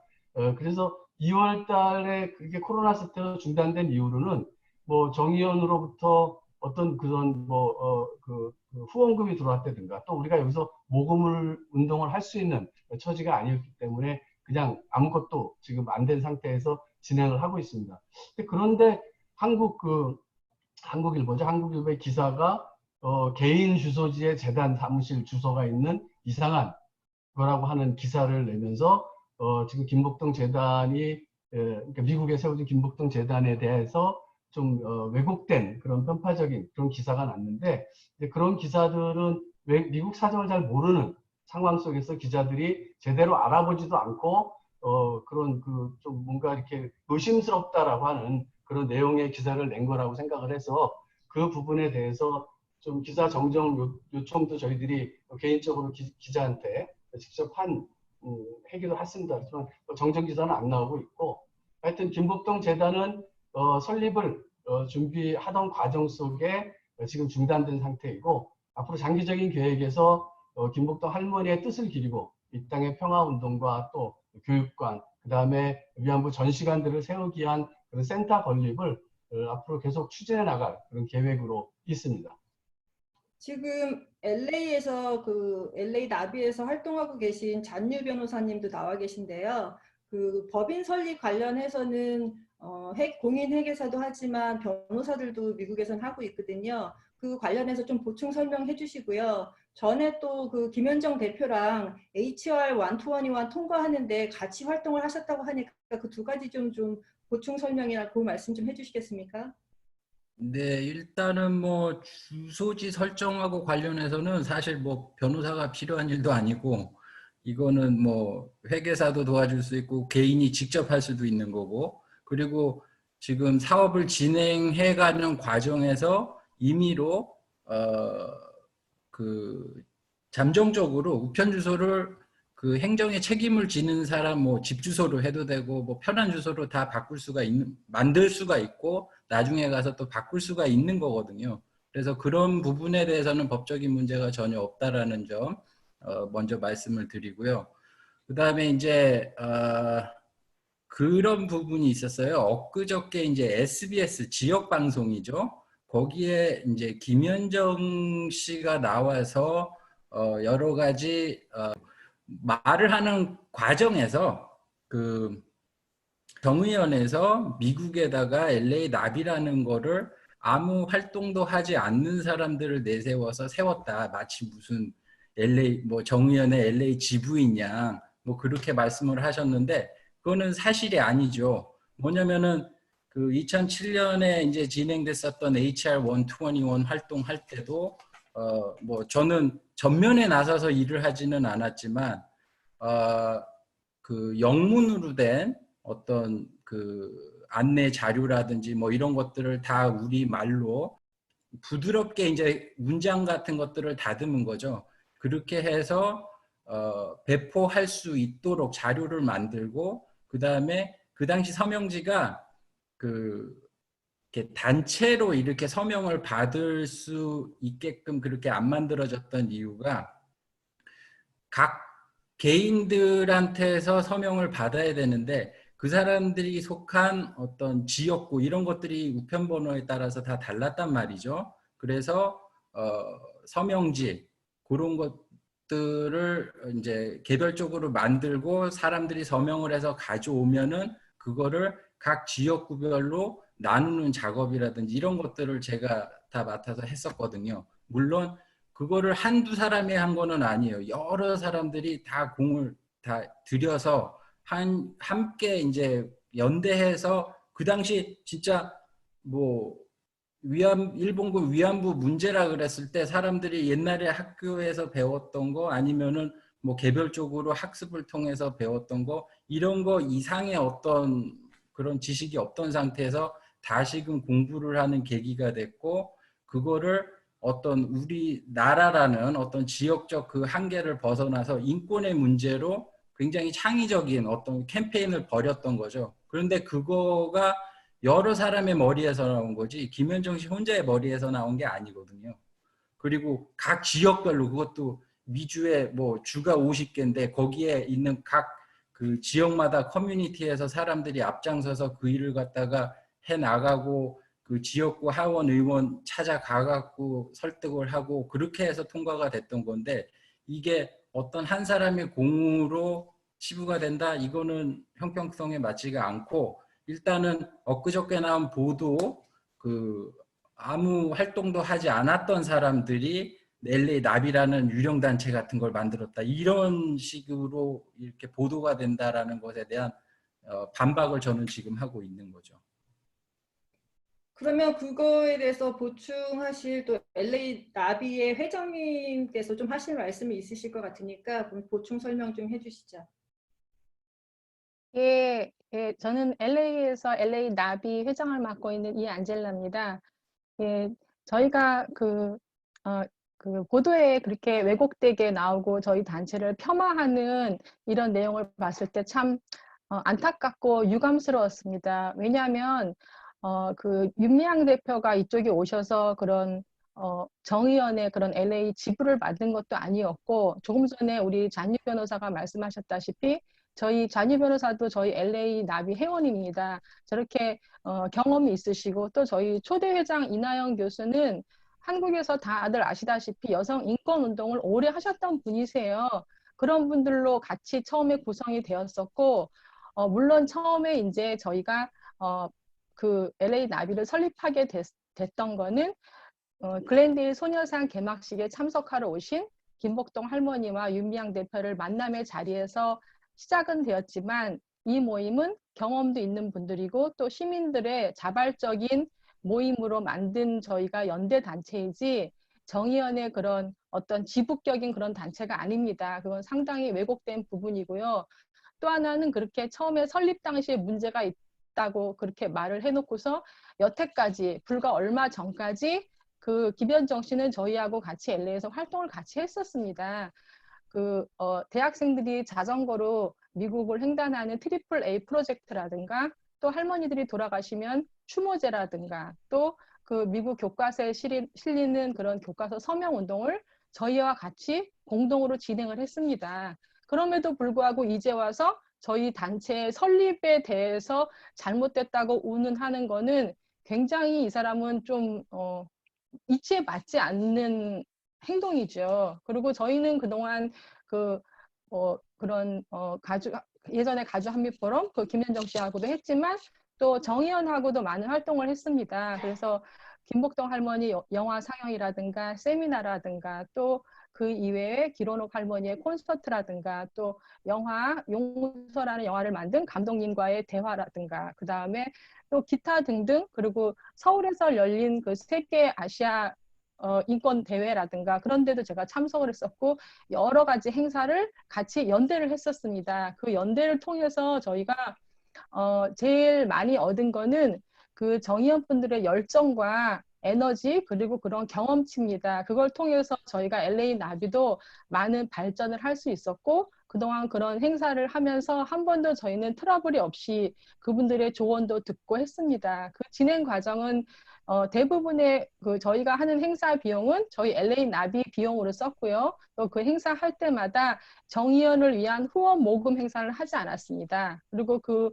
그래서 2월 달에 그게 코로나 사태가 중단된 이후로는 뭐 정의원으로부터 어떤 그런 그 후원금이 들어왔다든가 또 우리가 여기서 모금을 운동을 할 수 있는 처지가 아니었기 때문에 그냥 아무것도 지금 안 된 상태에서 진행을 하고 있습니다. 그런데 한국일보죠. 한국일보의 기사가 개인 주소지에 재단 사무실 주소가 있는 이상한 거라고 하는 기사를 내면서 지금 김복동 재단이 그러니까 미국에 세워진 김복동 재단에 대해서 좀 왜곡된 그런 편파적인 그런 기사가 났는데 그런 기사들은 미국 사정을 잘 모르는 상황 속에서 기자들이 제대로 알아보지도 않고 그런 그 좀 뭔가 이렇게 의심스럽다라고 하는 그런 내용의 기사를 낸 거라고 생각을 해서 그 부분에 대해서 좀 기사 정정 요청도 저희들이 개인적으로 기자한테 직접 하기도 했습니다. 하지만 정정 기사는 안 나오고 있고 하여튼 김복동 재단은 설립을 준비하던 과정 속에 지금 중단된 상태이고 앞으로 장기적인 계획에서 김복동 할머니의 뜻을 기리고 이 땅의 평화운동과 또 교육관 그 다음에 위안부 전시관들을 세우기 위한 그런 센터 건립을 앞으로 계속 추진해 나갈 그런 계획으로 있습니다. 지금 LA에서 그 LA 나비에서 활동하고 계신 잔유 변호사님도 나와 계신데요. 그 법인 설립 관련해서는 공인 회계사도 하지만 변호사들도 미국에서는 하고 있거든요. 그 관련해서 좀 보충 설명해 주시고요. 전에 또 그 김현정 대표랑 HR 1221 통과하는데 같이 활동을 하셨다고 하니까 그 두 가지 좀 보충 설명이나 그 말씀 좀 해주시겠습니까? 네, 일단은 뭐 주소지 설정하고 관련해서는 사실 뭐 변호사가 필요한 일도 아니고 이거는 뭐 회계사도 도와줄 수 있고 개인이 직접 할 수도 있는 거고 그리고 지금 사업을 진행해가는 과정에서 임의로 그 잠정적으로 우편 주소를 그 행정의 책임을 지는 사람 뭐 집 주소로 해도 되고 뭐 편한 주소로 다 바꿀 수가 만들 수가 있고 나중에 가서 또 바꿀 수가 있는 거거든요. 그래서 그런 부분에 대해서는 법적인 문제가 전혀 없다라는 점 먼저 말씀을 드리고요. 그 다음에 이제 그런 부분이 있었어요. 엊그저께 이제 SBS 지역 방송이죠. 거기에 이제 김현정 씨가 나와서 여러 가지 말을 하는 과정에서 그 정의원에서 미국에다가 LA 나비라는 거를 아무 활동도 하지 않는 사람들을 내세워서 세웠다. 마치 무슨 LA 뭐 정의원의 LA 지부인 양 뭐 그렇게 말씀을 하셨는데 그거는 사실이 아니죠. 뭐냐면은 그 2007년에 이제 진행됐었던 HR 1221 활동할 때도 뭐 저는 전면에 나서서 일을 하지는 않았지만 그 영문으로 된 어떤 그 안내 자료라든지 뭐 이런 것들을 다 우리 말로 부드럽게 이제 문장 같은 것들을 다듬은 거죠. 그렇게 해서 배포할 수 있도록 자료를 만들고 그 다음에 그 당시 서명지가 그 이렇게 단체로 이렇게 서명을 받을 수 있게끔 그렇게 안 만들어졌던 이유가 각 개인들한테서 서명을 받아야 되는데 그 사람들이 속한 어떤 지역구 이런 것들이 우편번호에 따라서 다 달랐단 말이죠. 그래서 서명지 그런 것들을 이제 개별적으로 만들고 사람들이 서명을 해서 가져오면은 그거를 각 지역구별로 나누는 작업이라든지 이런 것들을 제가 다 맡아서 했었거든요. 물론 그거를 한두 사람이 한 거는 아니에요. 여러 사람들이 다 공을 다 들여서 함께 이제 연대해서 그 당시 진짜 뭐 일본군 위안부 문제라 그랬을 때 사람들이 옛날에 학교에서 배웠던 거 아니면은 뭐 개별적으로 학습을 통해서 배웠던 거 이런 거 이상의 어떤 그런 지식이 없던 상태에서 다시금 공부를 하는 계기가 됐고 그거를 어떤 우리나라라는 어떤 지역적 그 한계를 벗어나서 인권의 문제로 굉장히 창의적인 어떤 캠페인을 벌였던 거죠. 그런데 그거가 여러 사람의 머리에서 나온 거지 김현정 씨 혼자의 머리에서 나온 게 아니거든요. 그리고 각 지역별로 그것도 미주에 뭐 주가 50개인데 거기에 있는 각 그 지역마다 커뮤니티에서 사람들이 앞장서서 그 일을 갖다가 해 나가고 그 지역구 하원 의원 찾아가갖고 설득을 하고 그렇게 해서 통과가 됐던 건데 이게 어떤 한 사람의 공으로 치부가 된다? 이거는 형평성에 맞지가 않고 일단은 엊그저께 나온 보도 그 아무 활동도 하지 않았던 사람들이 LA 나비라는 유령 단체 같은 걸 만들었다. 이런 식으로 이렇게 보도가 된다라는 것에 대한 반박을 저는 지금 하고 있는 거죠. 그러면 그거에 대해서 보충하실 또 LA 나비의 회장님께서 좀 하실 말씀이 있으실 것 같으니까 보충 설명 좀 해주시죠. 예, 저는 LA에서 LA 나비 회장을 맡고 있는 이안젤라입니다. 예, 저희가 그 보도에 그렇게 왜곡되게 나오고 저희 단체를 폄하하는 이런 내용을 봤을 때 참 안타깝고 유감스러웠습니다. 왜냐하면 그 윤미향 대표가 이쪽에 오셔서 그런 정의연의 그런 LA 지부를 만든 것도 아니었고 조금 전에 우리 잔유 변호사가 말씀하셨다시피 저희 잔유 변호사도 저희 LA 나비 회원입니다. 저렇게 경험이 있으시고 또 저희 초대 회장 이나영 교수는 한국에서 다들 아시다시피 여성 인권 운동을 오래 하셨던 분이세요. 그런 분들로 같이 처음에 구성이 되었었고 물론 처음에 이제 저희가 그 LA 나비를 설립하게 됐던 거는 글렌데일 소녀상 개막식에 참석하러 오신 김복동 할머니와 윤미향 대표를 만남의 자리에서 시작은 되었지만 이 모임은 경험도 있는 분들이고 또 시민들의 자발적인 모임으로 만든 저희가 연대 단체이지 정의연의 그런 어떤 지부격인 그런 단체가 아닙니다. 그건 상당히 왜곡된 부분이고요. 또 하나는 그렇게 처음에 설립 당시에 문제가 있다고 그렇게 말을 해놓고서 여태까지 불과 얼마 전까지 그 김현정 씨는 저희하고 같이 LA에서 활동을 같이 했었습니다. 그 대학생들이 자전거로 미국을 횡단하는 트리플 A 프로젝트라든가 또 할머니들이 돌아가시면 추모제라든가 또 그 미국 교과서에 실리는 그런 교과서 서명 운동을 저희와 같이 공동으로 진행을 했습니다. 그럼에도 불구하고 이제 와서 저희 단체의 설립에 대해서 잘못됐다고 운운하는 거는 굉장히 이 사람은 좀 이치에 맞지 않는 행동이죠. 그리고 저희는 그동안 그런 예전에 가주 한미 포럼 그 김현정 씨하고도 했지만 또 정의연하고도 많은 활동을 했습니다. 그래서 김복동 할머니 영화 상영이라든가 세미나라든가 또 그 이외에 기론옥 할머니의 콘서트라든가 또 영화 용서라는 영화를 만든 감독님과의 대화라든가 그 다음에 또 기타 등등 그리고 서울에서 열린 그 세계 아시아 인권 대회라든가 그런 데도 제가 참석을 했었고 여러 가지 행사를 같이 연대를 했었습니다. 그 연대를 통해서 저희가 제일 많이 얻은 거는 그 정의연 분들의 열정과 에너지 그리고 그런 경험치입니다. 그걸 통해서 저희가 LA 나비도 많은 발전을 할 수 있었고 그동안 그런 행사를 하면서 한 번도 저희는 트러블이 없이 그분들의 조언도 듣고 했습니다. 그 진행 과정은 대부분의 그 저희가 하는 행사 비용은 저희 LA 나비 비용으로 썼고요. 또 그 행사 할 때마다 정의연을 위한 후원 모금 행사를 하지 않았습니다. 그리고 그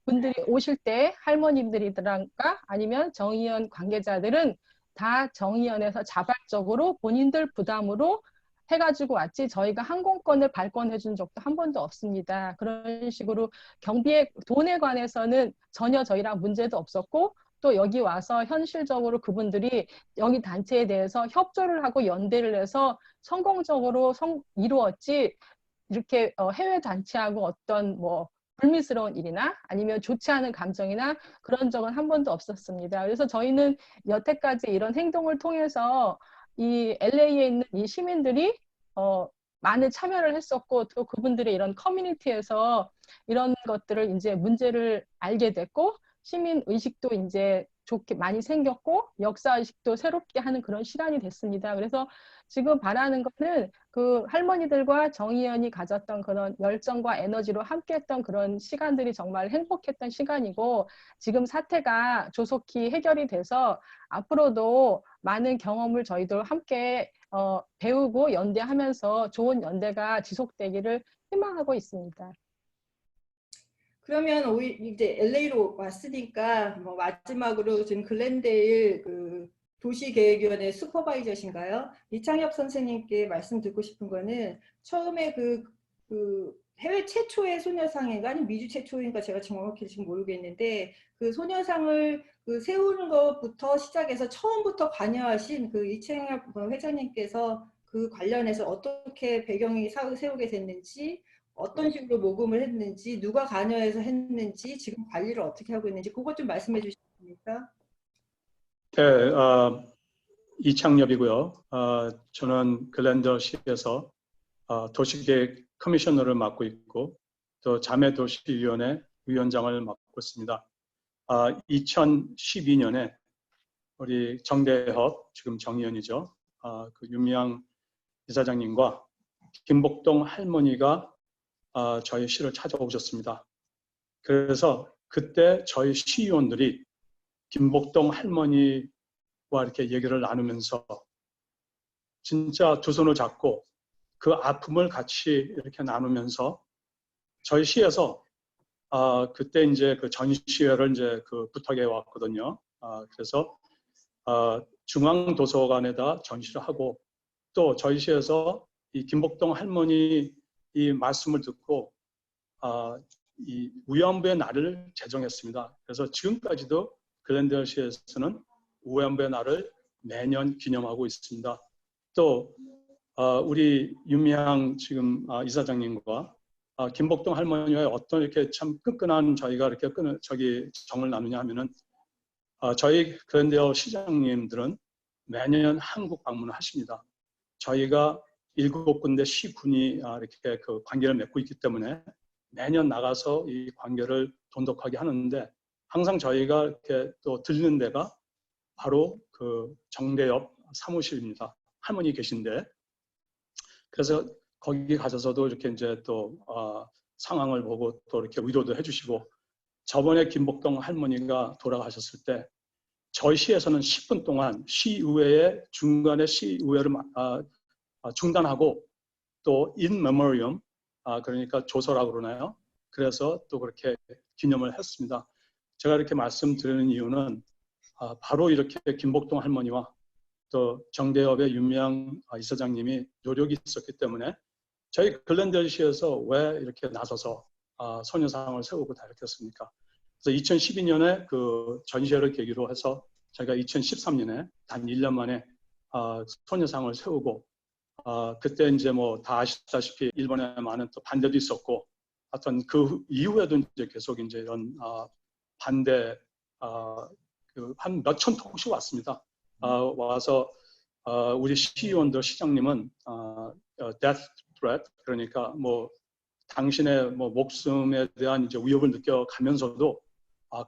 분들이 오실 때 할머님들이든가 아니면 정의연 관계자들은 다 정의연에서 자발적으로 본인들 부담으로 해가지고 왔지 저희가 항공권을 발권해 준 적도 한 번도 없습니다. 그런 식으로 경비의 돈에 관해서는 전혀 저희랑 문제도 없었고 또 여기 와서 현실적으로 그분들이 여기 단체에 대해서 협조를 하고 연대를 해서 성공적으로 이루었지 이렇게 해외 단체하고 어떤 뭐 불미스러운 일이나 아니면 좋지 않은 감정이나 그런 적은 한 번도 없었습니다. 그래서 저희는 여태까지 이런 행동을 통해서 이 LA에 있는 이 시민들이 많은 참여를 했었고, 또 그분들의 이런 커뮤니티에서 이런 것들을 이제 문제를 알게 됐고, 시민 의식도 이제 좋게 많이 생겼고, 역사 의식도 새롭게 하는 그런 시간이 됐습니다. 그래서 지금 바라는 거는 그 할머니들과 정의연이 가졌던 그런 열정과 에너지로 함께했던 그런 시간들이 정말 행복했던 시간이고, 지금 사태가 조속히 해결이 돼서 앞으로도 많은 경험을 저희도 함께 배우고 연대하면서 좋은 연대가 지속되기를 희망하고 있습니다. 그러면 이제 LA로 왔으니까 뭐 마지막으로 지금 글렌데일 그 도시계획위원회 슈퍼바이저신가요? 이창엽 선생님께 말씀 듣고 싶은 거는 처음에 그 해외 최초의 소녀상인가 아니면 미주 최초인가 제가 정확히 지금 모르겠는데 그 소녀상을 그 세우는 것부터 시작해서 처음부터 관여하신 그 이창엽 회장님께서 그 관련해서 어떻게 배경이 세우게 됐는지, 어떤 식으로 모금을 했는지, 누가 관여해서 했는지, 지금 관리를 어떻게 하고 있는지 그것 좀 말씀해 주시겠습니까? 네, 이창엽이고요. 저는 글랜더시에서 도시계획 커미셔너를 맡고 있고 또 자매도시위원회 위원장을 맡고 있습니다. 2012년에 우리 정대협, 지금 정의연이죠. 그 윤미향 이사장님과 김복동 할머니가 저희 시를 찾아오셨습니다. 그래서 그때 저희 시의원들이 김복동 할머니와 이렇게 얘기를 나누면서 진짜 두 손을 잡고 그 아픔을 같이 이렇게 나누면서 저희 시에서 그때 이제 그 전시회를 이제 그 부탁해 왔거든요. 그래서 중앙도서관에다 전시를 하고 또 저희 시에서 이 김복동 할머니 이 말씀을 듣고 이 위안부의 날을 제정했습니다. 그래서 지금까지도 글랜드시에서는 위안부의 날을 매년 기념하고 있습니다. 또 우리 윤미향 지금 이사장님과 김복동 할머니와의 어떤 이렇게 참 끈끈한 저희가 이렇게 정을 나누냐 하면은 저희 글랜드어 시장님들은 매년 한국 방문을 하십니다. 저희가 7군데 시군이 이렇게 그 관계를 맺고 있기 때문에 매년 나가서 이 관계를 돈독하게 하는데 항상 저희가 이렇게 또 들리는 데가 바로 그 정대협 사무실입니다. 할머니 계신데 그래서 거기 가셔서도 이렇게 이제 또 상황을 보고 또 이렇게 위로도 해주시고 저번에 김복동 할머니가 돌아가셨을 때 저희 시에서는 10분 동안 시의회의 중간에 시의회를 중단하고 또 in memoriam 그러니까 조서라고 그러나요? 그래서 또 그렇게 기념을 했습니다. 제가 이렇게 말씀드리는 이유는 바로 이렇게 김복동 할머니와 또 정대협의 윤미향 이사장님이 노력이 있었기 때문에 저희 글랜드시에서 왜 이렇게 나서서 소녀상을 세우고 다 이렇게 했습니까? 그래서 2012년에 그 전시회를 계기로 해서 저희가 2013년에 단 1년 만에 소녀상을 세우고 그때 이제 뭐 다 아시다시피 일본에 많은 또 반대도 있었고 하여튼 그 이후에도 이제 계속 이제 이런 반대 그 한 몇천 통씩 왔습니다. 와서 우리 시의원들 시장님은 death threat 그러니까 뭐 당신의 뭐 목숨에 대한 이제 위협을 느껴가면서도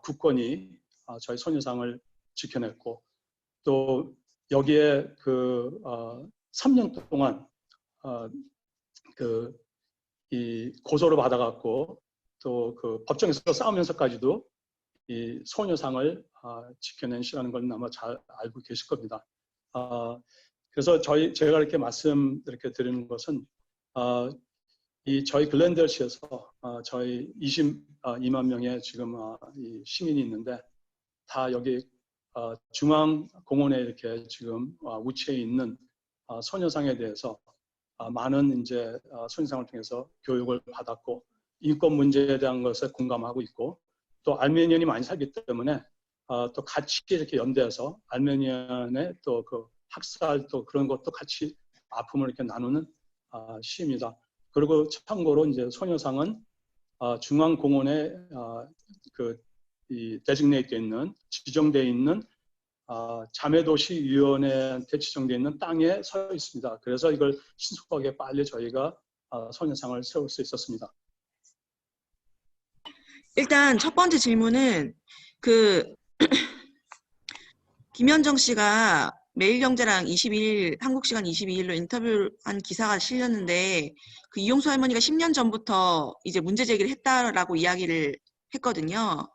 굳건히 저희 소녀상을 지켜냈고 또 여기에 그 3년 동안 그 이 고소를 받아갖고 또 그 법정에서 싸우면서까지도 이 소녀상을 지켜낸 시라는 건 아마 잘 알고 계실 겁니다. 그래서 제가 이렇게 말씀 이렇게 드리는 것은 이 저희 글랜드시에서 저희 22만 명의 지금 이 시민이 있는데 다 여기 중앙공원에 이렇게 지금 위치해 있는 소녀상에 대해서 많은 이제 소녀상을 통해서 교육을 받았고 인권 문제에 대한 것에 공감하고 있고 또 알메니안이 많이 살기 때문에 또 같이 이렇게 연대해서 알메니안의 또 그 학살 또 그런 것도 같이 아픔을 이렇게 나누는 시입니다. 그리고 참고로 이제 소녀상은 중앙공원에 이 데지그네이트되어 있는 지정되어 있는 자매도시위원회한테 지정되어 있는 땅에 서 있습니다. 그래서 이걸 신속하게 빨리 저희가 소녀상을 세울 수 있었습니다. 일단 첫 번째 질문은 김현정 씨가 매일경제랑 22일, 한국 시간 22일로 인터뷰한 기사가 실렸는데 그 이용수 할머니가 10년 전부터 이제 문제 제기를 했다라고 이야기를 했거든요.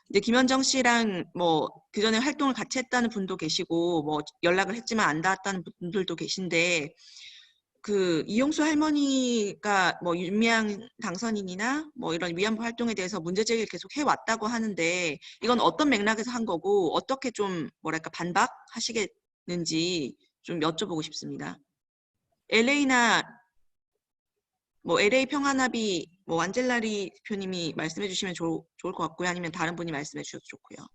근데 김현정 씨랑 뭐 그전에 활동을 같이 했다는 분도 계시고 뭐 연락을 했지만 안 닿았다는 분들도 계신데 그 이용수 할머니가 뭐 윤미향 당선인이나 뭐 이런 위안부 활동에 대해서 문제 제기를 계속 해왔다고 하는데 이건 어떤 맥락에서 한 거고 어떻게 좀 뭐랄까 반박하시겠는지 좀 여쭤보고 싶습니다. LA나 뭐 LA 평화나비 뭐 안젤라리 대표님이 말씀해 주시면 좋을 것 같고요. 아니면 다른 분이 말씀해 주셔도 좋고요.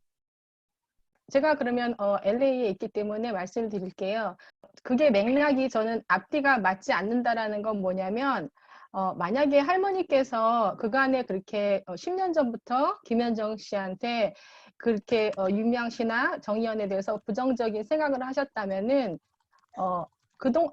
제가 그러면 LA에 있기 때문에 말씀을 드릴게요. 그게 맥락이 저는 앞뒤가 맞지 않는다라는 건 뭐냐면 만약에 할머니께서 그간에 그렇게 10년 전부터 김현정 씨한테 그렇게 윤미향 씨나 정의연에 대해서 부정적인 생각을 하셨다면은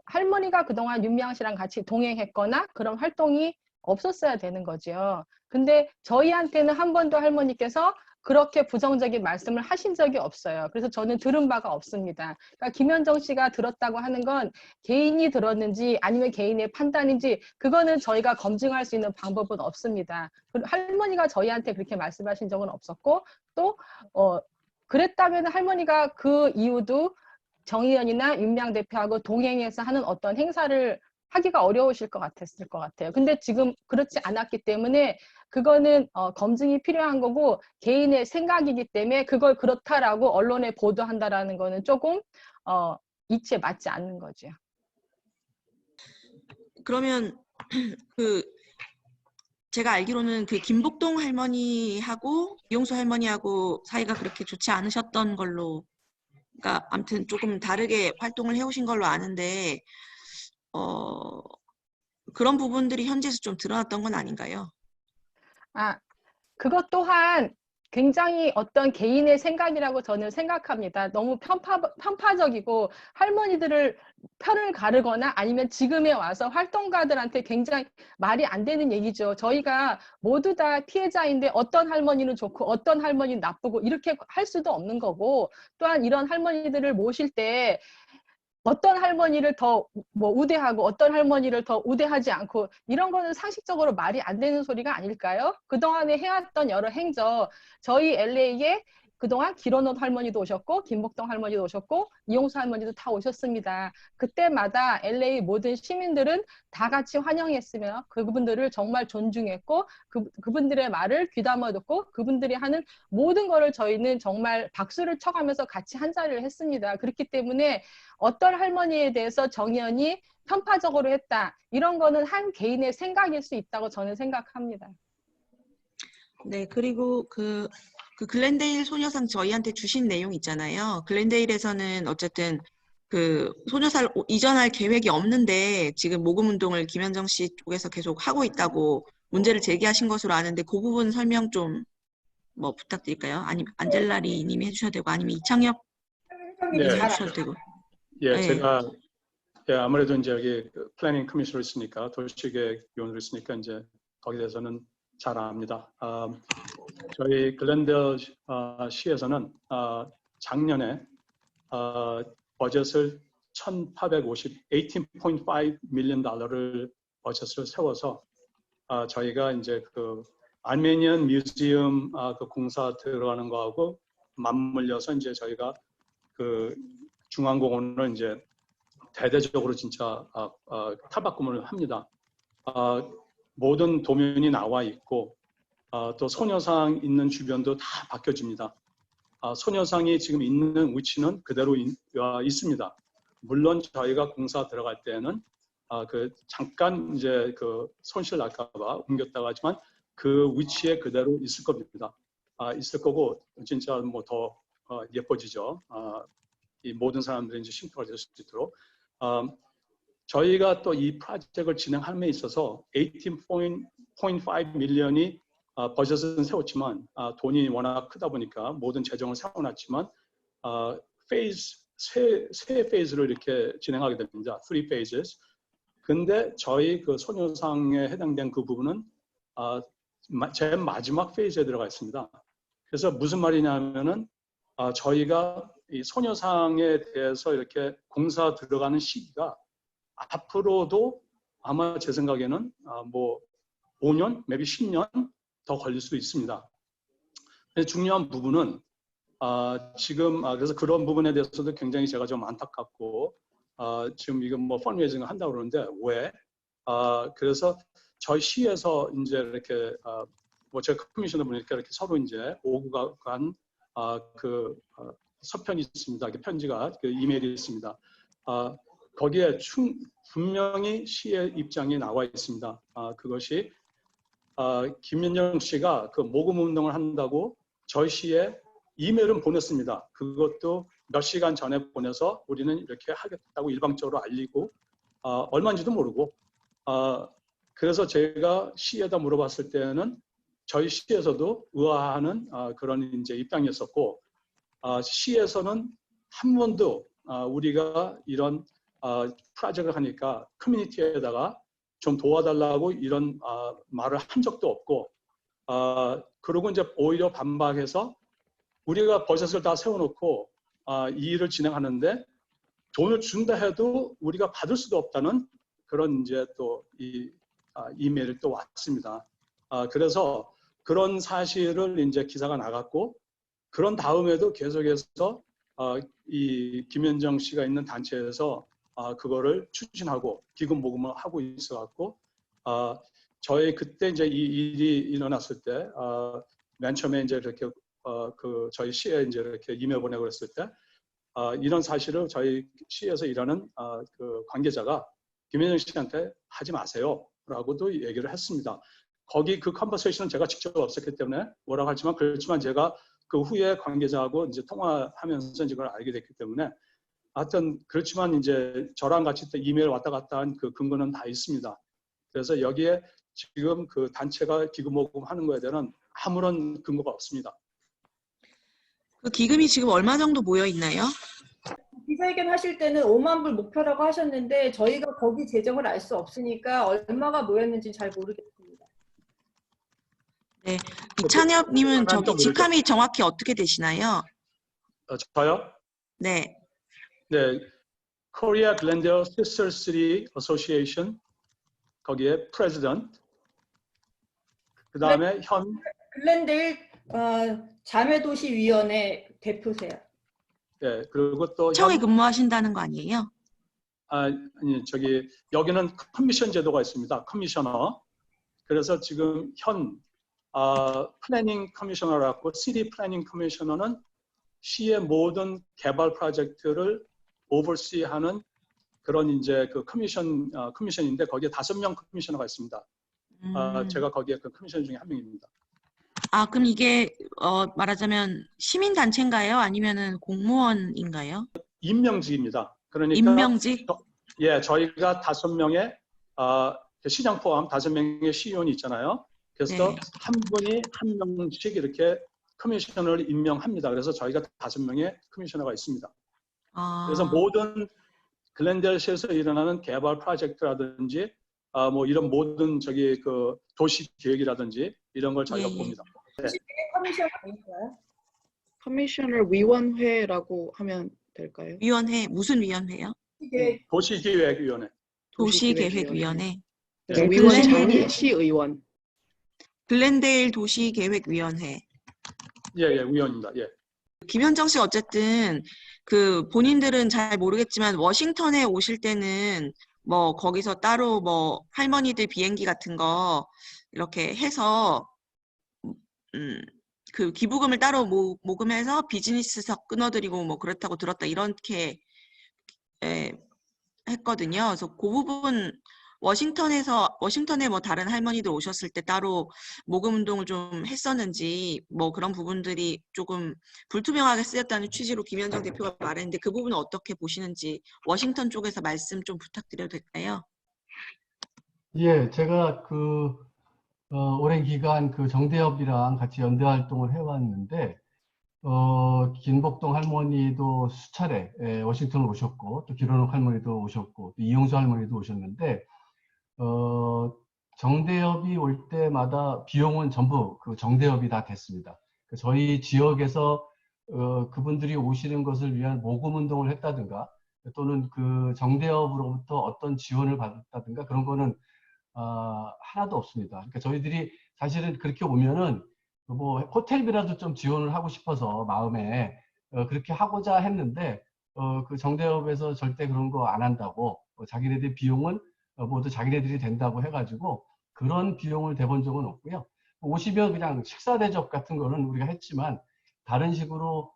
할머니가 그동안 윤미향 씨랑 같이 동행했거나 그런 활동이 없었어야 되는 거죠. 근데 저희한테는 한 번도 할머니께서 그렇게 부정적인 말씀을 하신 적이 없어요. 그래서 저는 들은 바가 없습니다. 그러니까 김현정 씨가 들었다고 하는 건 개인이 들었는지 아니면 개인의 판단인지 그거는 저희가 검증할 수 있는 방법은 없습니다. 할머니가 저희한테 그렇게 말씀하신 적은 없었고 또 그랬다면 할머니가 그 이후도 정의연이나 윤미향 대표하고 동행해서 하는 어떤 행사를 하기가 어려우실 것 같았을 것 같아요. 근데 지금 그렇지 않았기 때문에 그거는 검증이 필요한 거고 개인의 생각이기 때문에 그걸 그렇다라고 언론에 보도한다라는 거는 조금 이치에 맞지 않는 거죠. 그러면 제가 알기로는 그 김복동 할머니하고 이용수 할머니하고 사이가 그렇게 좋지 않으셨던 걸로, 그러니까 아무튼 조금 다르게 활동을 해오신 걸로 아는데 그런 부분들이 현지에서 좀 드러났던 건 아닌가요? 그것 또한 굉장히 어떤 개인의 생각이라고 저는 생각합니다. 너무 편파적이고 할머니들을 편을 가르거나 아니면 지금에 와서 활동가들한테 굉장히 말이 안 되는 얘기죠. 저희가 모두 다 피해자인데 어떤 할머니는 좋고 어떤 할머니는 나쁘고 이렇게 할 수도 없는 거고 또한 이런 할머니들을 모실 때 어떤 할머니를 더 우대하고 어떤 할머니를 더 우대하지 않고 이런 거는 상식적으로 말이 안 되는 소리가 아닐까요? 그동안에 해왔던 여러 행적, 저희 LA에 그동안 기런옷 할머니도 오셨고 김복동 할머니도 오셨고 이용수 할머니도 다 오셨습니다. 그때마다 LA 모든 시민들은 다 같이 환영했으며 그분들을 정말 존중했고 그분들의 말을 귀담아 듣고 그분들이 하는 모든 거를 저희는 정말 박수를 쳐가면서 같이 한자리를 했습니다. 그렇기 때문에 어떤 할머니에 대해서 정의연이 편파적으로 했다. 이런 거는 한 개인의 생각일 수 있다고 저는 생각합니다. 네, 그리고 그 글렌데일 소녀상 저희한테 주신 내용 있잖아요. 글렌데일에서는 어쨌든 그 소녀상을 이전할 계획이 없는데 지금 모금 운동을 김현정 씨 쪽에서 계속 하고 있다고 문제를 제기하신 것으로 아는데 그 부분 설명 좀 뭐 부탁드릴까요? 아니면 안젤라리 님이 해주셔도 되고 아니면 이창혁 님이 해주셔도 되고. 예, 네. 제가 아무래도 이제 여기 플래닝 커미셔너로 있으니까 도시계획위원으로 있으니까 이제 거기에 대해서는 잘 압니다. 저희 글렌데일 시에서는 작년에 버젯을 18.5 밀리언 달러를 버젯을 세워서 저희가 이제 그 아르메니안 뮤지엄 그 공사 들어가는 거하고 맞물려서 이제 저희가 그 중앙공원을 이제 대대적으로 진짜 탈바꿈을 합니다. 모든 도면이 나와 있고 또 소녀상 있는 주변도 다 바뀌어집니다. 소녀상이 지금 있는 위치는 그대로 있습니다. 물론 저희가 공사 들어갈 때는 그 잠깐 이제 그 손실 날까봐 옮겼다고 하지만 그 위치에 그대로 있을 겁니다. 있을 거고 진짜 뭐 더 예뻐지죠. 이 모든 사람들이 이제 쉼터가 될 수 있도록. 저희가 또 이 프로젝트를 진행함에 있어서 18 0.5 밀리언이 버젯은 세웠지만 돈이 워낙 크다 보니까 모든 재정을 세워놨지만 세 페이즈를 이렇게 진행하게 됩니다. 3 phases. 근데 저희 그 소녀상에 해당된 그 부분은 제일 마지막 페이지에 들어가 있습니다. 그래서 무슨 말이냐면은 저희가 이 소녀상에 대해서 이렇게 공사 들어가는 시기가 앞으로도 아마 제 생각에는 뭐 5년, maybe 10년 더 걸릴 수도 있습니다. 중요한 부분은 지금 그래서 그런 부분에 대해서도 굉장히 제가 좀 안타깝고 지금 이건 뭐 펀드레이징을 한다고 그러는데 왜? 그래서 저희 시에서 이제 이렇게 뭐 제가 커미셔너 보니까 이렇게 서로 이제 오고 간 그 서편이 있습니다. 이렇게 편지가 그 이메일이 있습니다. 거기에 분명히 시의 입장이 나와 있습니다. 그것이 김윤정 씨가 그 모금 운동을 한다고 저희 시에 이메일은 보냈습니다. 그것도 몇 시간 전에 보내서 우리는 이렇게 하겠다고 일방적으로 알리고 얼마인지도 모르고 그래서 제가 시에다 물어봤을 때는 저희 시에서도 의아해하는 그런 이제 입장이었었고 시에서는 한 번도 우리가 이런 프로젝트를 하니까 커뮤니티에다가 좀 도와달라고 이런 말을 한 적도 없고 그리고 이제 오히려 반박해서 우리가 버젯을 다 세워놓고 이 일을 진행하는데 돈을 준다 해도 우리가 받을 수도 없다는 그런 이제 또 이 이메일이 또 왔습니다. 그래서 그런 사실을 이제 기사가 나갔고 그런 다음에도 계속해서 이 김현정 씨가 있는 단체에서 그거를 추진하고 기금 모금을 하고 있어갖고 저희 그때 이제 이 일이 일어났을 때 맨 처음에 이제 이렇게 그 저희 시에 이제 이렇게 이메일 보내고 그랬을 때 이런 사실을 저희 시에서 일하는 그 관계자가 김현정 씨한테 하지 마세요라고도 얘기를 했습니다. 거기 그 컨버세이션은 제가 직접 없었기 때문에 뭐라고 하지만 그렇지만 제가 그 후에 관계자하고 이제 통화하면서 이제 그걸 알게 됐기 때문에 하여튼 그렇지만 이제 저랑 같이 또 이메일 왔다 갔다 한 그 근거는 다 있습니다. 그래서 여기에 지금 그 단체가 기금 모금하는 거에 대한 아무런 근거가 없습니다. 그 기금이 지금 얼마 정도 모여 있나요? 기자회견 하실 때는 5만 불 목표라고 하셨는데 저희가 거기 재정을 알 수 없으니까 얼마가 모였는지 잘 모르겠습니다. 네, 이찬엽님은 저기 직함이 정확히 어떻게 되시나요? 저요? 네. 네, Korea Glendale Sister City Association 거기에 President. 그 다음에 글렌데일 자매도시위원회 대표세요. 네, 그리고 또 청에 근무하신다는 거 아니에요? 아니 저기 여기는 커미션 제도가 있습니다. 커미셔너. 그래서 지금 플래닝 커미셔너라고 시티 플래닝 커미셔너는 시의 모든 개발 프로젝트를 오버시하는 그런 이제 그 커미션인데 거기에 5명 커미셔너가 있습니다. 제가 거기에 그 커미션 중에 한 명입니다. 그럼 이게 말하자면 시민 단체인가요? 아니면은 공무원인가요? 임명직입니다. 그러니까 임명직? 예, 저희가 5명의 시장 포함 5명의 시의원이 있잖아요. 그래서 네. 한 분이 한 명씩 이렇게 커미셔너를 임명합니다. 그래서 저희가 5명의 커미셔너가 있습니다. 그래서 모든 글렌델시에서 일어나는 개발 프로젝트라든지 뭐 이런 모든 저기 그 도시 계획이라든지 이런 걸 저희가 봅니다. 네. 커미션 아닐까요? 커미셔너 위원회라고 하면 될까요? 위원회 무슨 위원회요? 도시기획위원회. 도시계획위원회. 네, 위원장이 시의원. 글렌데일 도시계획위원회. 예, 위원입니다. 예. 김현정 씨 어쨌든 그 본인들은 잘 모르겠지만 워싱턴에 오실 때는 뭐 거기서 따로 뭐 할머니들 비행기 같은 거 이렇게 해서 그 기부금을 따로 모금해서 비즈니스석 끊어드리고 뭐 그렇다고 들었다 이렇게 했거든요. 그래서 그 부분 워싱턴에 뭐 다른 할머니들 오셨을 때 따로 모금 운동을 좀 했었는지 뭐 그런 부분들이 조금 불투명하게 쓰였다는 취지로 김현정 대표가 말했는데 그 부분은 어떻게 보시는지 워싱턴 쪽에서 말씀 좀 부탁드려도 될까요? 예, 제가 오랜 기간 그 정대협이랑 같이 연대 활동을 해왔는데, 김복동 할머니도 수차례 워싱턴을 오셨고, 또 김원옥 할머니도 오셨고, 또 이용수 할머니도 오셨는데, 정대협이 올 때마다 비용은 전부 그 정대협이 다 됐습니다. 저희 지역에서 그분들이 오시는 것을 위한 모금 운동을 했다든가, 또는 그 정대협으로부터 어떤 지원을 받았다든가 그런 거는 하나도 없습니다. 그러니까 저희들이 사실은 그렇게 오면은 뭐 호텔비라도 좀 지원을 하고 싶어서 마음에 그렇게 하고자 했는데 그 정대협에서 절대 그런 거 안 한다고 자기네들 비용은 모두 자기네들이 된다고 해가지고 그런 비용을 대본 적은 없고요. 오시면 그냥 식사 대접 같은 거는 우리가 했지만 다른 식으로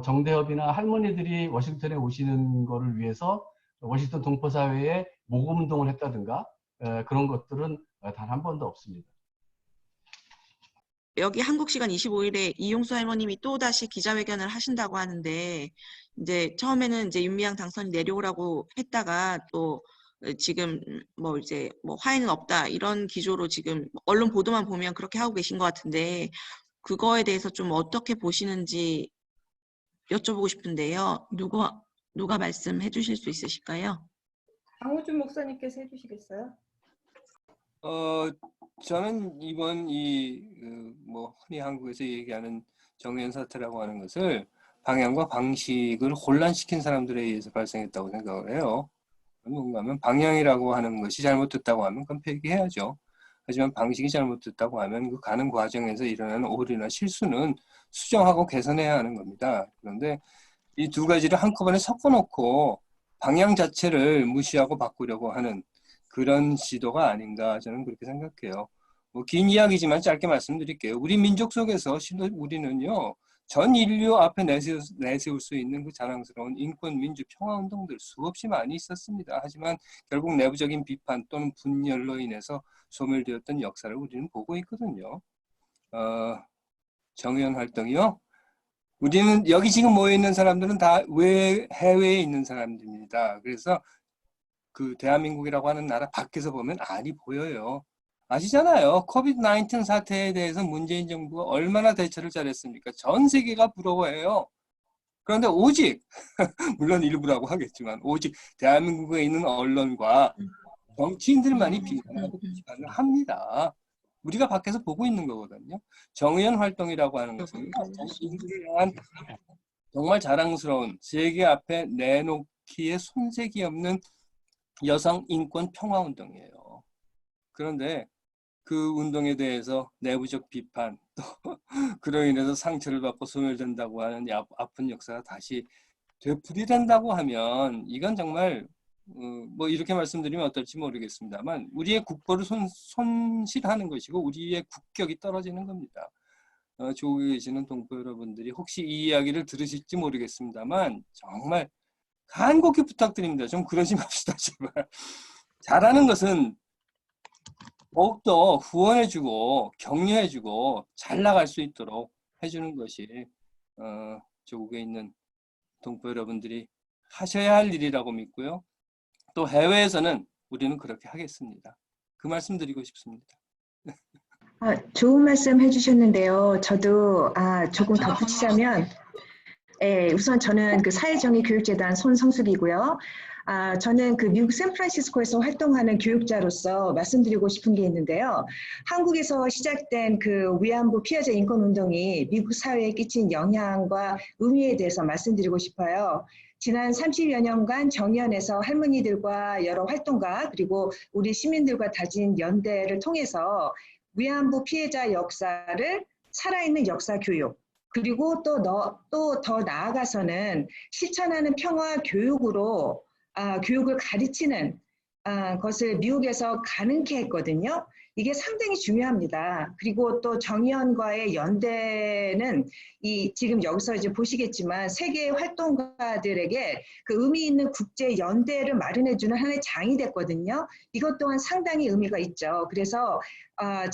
정대협이나 할머니들이 워싱턴에 오시는 거를 위해서 워싱턴 동포사회에 모금 운동을 했다든가 그런 것들은 단 한 번도 없습니다. 여기 한국 시간 25일에 이용수 할머님이 또 다시 기자회견을 하신다고 하는데, 이제 처음에는 이제 윤미향 당선이 내려오라고 했다가 또 지금 뭐 이제 뭐 화해는 없다 이런 기조로 지금 언론 보도만 보면 그렇게 하고 계신 것 같은데, 그거에 대해서 좀 어떻게 보시는지 여쭤보고 싶은데요. 누가 말씀해 주실 수 있으실까요? 강우준 목사님께서 해주시겠어요? 저는 이번 뭐 흔히 한국에서 얘기하는 정의연 사태라고 하는 것을 방향과 방식을 혼란시킨 사람들에 의해서 발생했다고 생각을 해요. 뭔가 하면 방향이라고 하는 것이 잘못됐다고 하면 그건 폐기해야죠. 하지만 방식이 잘못됐다고 하면 그 가는 과정에서 일어나는 오류나 실수는 수정하고 개선해야 하는 겁니다. 그런데 이 두 가지를 한꺼번에 섞어놓고 방향 자체를 무시하고 바꾸려고 하는 그런 시도가 아닌가 저는 그렇게 생각해요. 뭐 긴 이야기지만 짧게 말씀드릴게요. 우리 민족 속에서 우리는요, 전 인류 앞에 내세울 수 있는 그 자랑스러운 인권, 민주, 평화운동들 수없이 많이 있었습니다. 하지만 결국 내부적인 비판 또는 분열로 인해서 소멸되었던 역사를 우리는 보고 있거든요. 정의연 활동이요. 우리는 여기 지금 모여있는 사람들은 다 해외에 있는 사람들입니다. 그래서 그 대한민국이라고 하는 나라 밖에서 보면 알이 보여요. 아시잖아요. 코비드-19 사태에 대해서 문재인 정부가 얼마나 대처를 잘했습니까? 전 세계가 부러워해요. 그런데 오직 물론 일부라고 하겠지만 오직 대한민국에 있는 언론과 정치인들만이 비판하고 비판을 합니다. 우리가 밖에서 보고 있는 거거든요. 정의연 활동이라고 하는 것은 인들을 향한 정말 자랑스러운 세계 앞에 내놓기에 손색이 없는 여성 인권 평화 운동이에요. 그런데 그 운동에 대해서 내부적 비판, 또 그로 인해서 상처를 받고 소멸된다고 하는 아픈 역사가 다시 되풀이된다고 하면 이건 정말 뭐 이렇게 말씀드리면 어떨지 모르겠습니다만 우리의 국보를 손실하는 것이고 우리의 국격이 떨어지는 겁니다. 조국에 계시는 동포 여러분들이 혹시 이 이야기를 들으실지 모르겠습니다만 정말 간곡히 부탁드립니다. 좀 그러지 맙시다, 제발. 잘하는 것은 더욱더 후원해주고 격려해주고 잘 나갈 수 있도록 해주는 것이 조국에 있는 동포 여러분들이 하셔야 할 일이라고 믿고요. 또 해외에서는 우리는 그렇게 하겠습니다. 그 말씀 드리고 싶습니다. 좋은 말씀 해주셨는데요. 저도 조금 덧붙이자면 우선 저는 그 사회정의교육재단 손성숙이고요. 저는 그 미국 샌프란시스코에서 활동하는 교육자로서 말씀드리고 싶은 게 있는데요. 한국에서 시작된 그 위안부 피해자 인권운동이 미국 사회에 끼친 영향과 의미에 대해서 말씀드리고 싶어요. 지난 30여 년간 정의연에서 할머니들과 여러 활동가 그리고 우리 시민들과 다진 연대를 통해서 위안부 피해자 역사를 살아있는 역사 교육 그리고 또 더 나아가서는 실천하는 평화 교육으로 교육을 가르치는 것을 미국에서 가능케 했거든요. 이게 상당히 중요합니다. 그리고 또 정의연과의 연대는 지금 여기서 이제 보시겠지만 세계 활동가들에게 그 의미 있는 국제 연대를 마련해주는 하나의 장이 됐거든요. 이것 또한 상당히 의미가 있죠. 그래서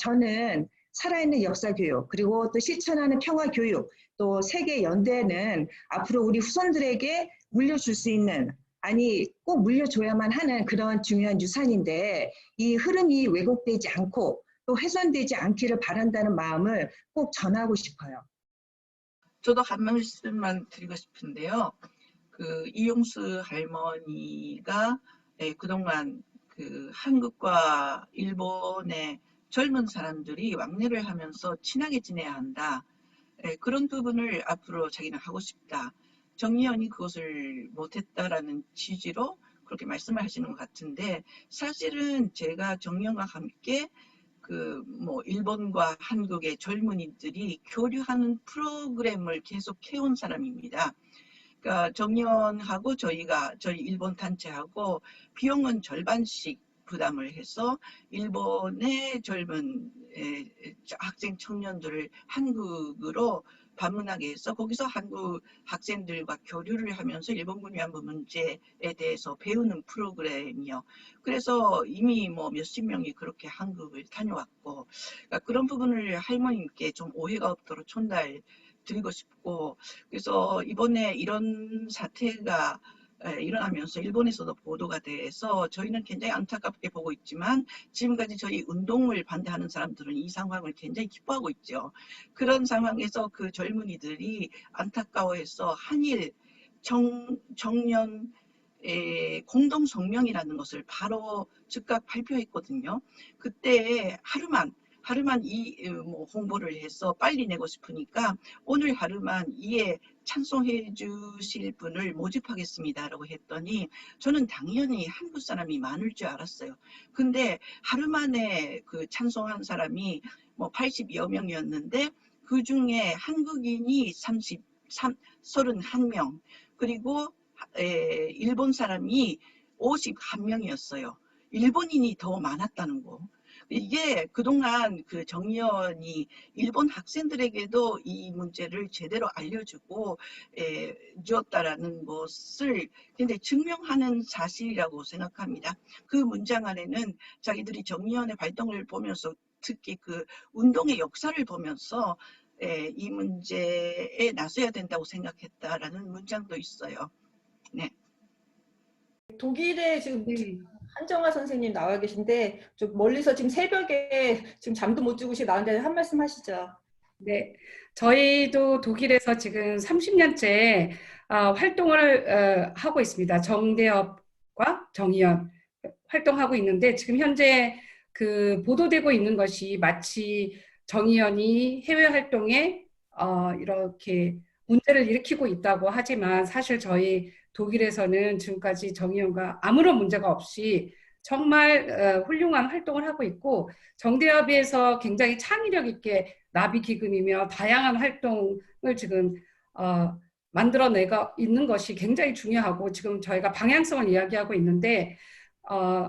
저는 살아있는 역사 교육 그리고 또 실천하는 평화 교육 또 세계 연대는 앞으로 우리 후손들에게 물려줄 수 있는 꼭 물려줘야만 하는 그런 중요한 유산인데 이 흐름이 왜곡되지 않고 또 훼손되지 않기를 바란다는 마음을 꼭 전하고 싶어요. 저도 한 말씀만 드리고 싶은데요. 그 이용수 할머니가 그동안 그 한국과 일본의 젊은 사람들이 왕래를 하면서 친하게 지내야 한다. 그런 부분을 앞으로 자기는 하고 싶다. 정의연이 그것을 못했다라는 취지로 그렇게 말씀을 하시는 것 같은데, 사실은 제가 정의연과 함께 그 뭐 일본과 한국의 젊은이들이 교류하는 프로그램을 계속 해온 사람입니다. 그러니까 정의연하고 저희 일본 단체하고 비용은 절반씩 부담을 해서 일본의 젊은 학생 청년들을 한국으로 방문하게 해서 거기서 한국 학생들과 교류를 하면서 일본군 위안부 문제에 대해서 배우는 프로그램이요. 그래서 이미 뭐 몇십 명이 그렇게 한국을 다녀왔고, 그러니까 그런 부분을 할머님께 좀 오해가 없도록 전달드리고 싶고, 그래서 이번에 이런 사태가 일어나면서 일본에서도 보도가 돼서 저희는 굉장히 안타깝게 보고 있지만, 지금까지 저희 운동을 반대하는 사람들은 이 상황을 굉장히 기뻐하고 있죠. 그런 상황에서 그 젊은이들이 안타까워해서 한일 정년 공동 성명이라는 것을 바로 즉각 발표했거든요. 그때 하루만 뭐 홍보를 해서 빨리 내고 싶으니까 오늘 하루만 이에 찬송해 주실 분을 모집하겠습니다라고 했더니, 저는 당연히 한국 사람이 많을 줄 알았어요. 근데 하루 만에 그 찬송한 사람이 뭐 80여 명이었는데 그 중에 한국인이 31명, 그리고 일본 사람이 51명이었어요. 일본인이 더 많았다는 거. 이게 그동안 그 정의연이 일본 학생들에게도 이 문제를 제대로 알려주고 주었다라는 것을 굉장히 증명하는 사실이라고 생각합니다. 그 문장 안에는 자기들이 정의연의 활동을 보면서, 특히 그 운동의 역사를 보면서 이 문제에 나서야 된다고 생각했다라는 문장도 있어요. 네. 독일에 지금 한정아 선생님 나와 계신데 좀 멀리서 지금 새벽에 지금 잠도 못 주무시고 나왔는데 한 말씀 하시죠. 네, 저희도 독일에서 지금 30년째 활동을 하고 있습니다. 정대협과 정의연 활동하고 있는데, 지금 현재 그 보도되고 있는 것이 마치 정의연이 해외 활동에 이렇게 문제를 일으키고 있다고 하지만, 사실 저희 독일에서는 지금까지 정의연과 아무런 문제가 없이 정말 훌륭한 활동을 하고 있고, 정대협에서 굉장히 창의력 있게 나비 기금이며 다양한 활동을 지금 만들어내고 있는 것이 굉장히 중요하고, 지금 저희가 방향성을 이야기하고 있는데,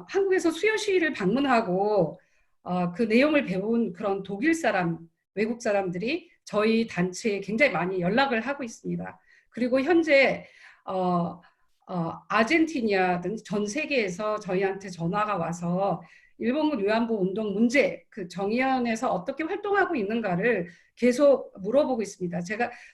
한국에서 수요 시위를 방문하고 그 내용을 배운 그런 독일 사람, 외국 사람들이 저희 단체에 굉장히 많이 연락을 하고 있습니다. 그리고 현재 아르헨티나든 전 세계에서 저희한테 전화가 와서 일본군 위안부 운동 문제, 그 정의연에서 어떻게 활동하고 있는가를 계속 물어보고 있습니다.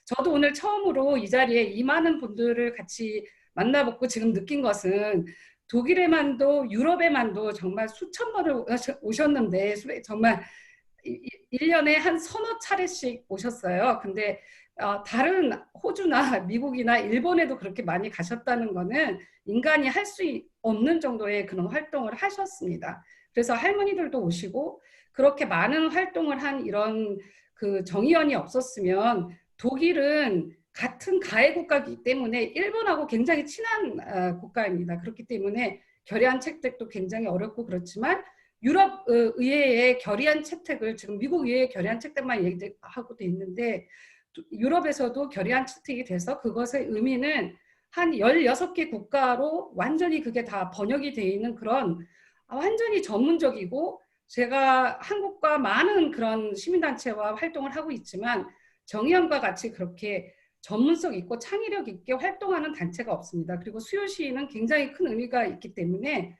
저도 오늘 처음으로 이 자리에 이 많은 분들을 같이 만나보고 지금 느낀 것은, 독일에만도 유럽에만도 정말 수천 번을 오셨는데 정말 1년에 한 서너 차례씩 오셨어요. 근데 다른 호주나 미국이나 일본에도 그렇게 많이 가셨다는 거는 인간이 할 수 없는 정도의 그런 활동을 하셨습니다. 그래서 할머니들도 오시고, 그렇게 많은 활동을 한 이런 그 정의연이 없었으면, 독일은 같은 가해 국가이기 때문에 일본하고 굉장히 친한 국가입니다. 그렇기 때문에 결의안 채택도 굉장히 어렵고, 그렇지만 유럽 의회의 결의안 채택을 지금 미국 의회의 결의안 채택만 얘기하고 돼 있는데, 유럽에서도 결의안 채택이 돼서 그것의 의미는 한 16개 국가로 완전히 그게 다 번역이 돼 있는 그런 완전히 전문적이고, 제가 한국과 많은 그런 시민단체와 활동을 하고 있지만 정의연과 같이 그렇게 전문성 있고 창의력 있게 활동하는 단체가 없습니다. 그리고 수요 시위는 굉장히 큰 의미가 있기 때문에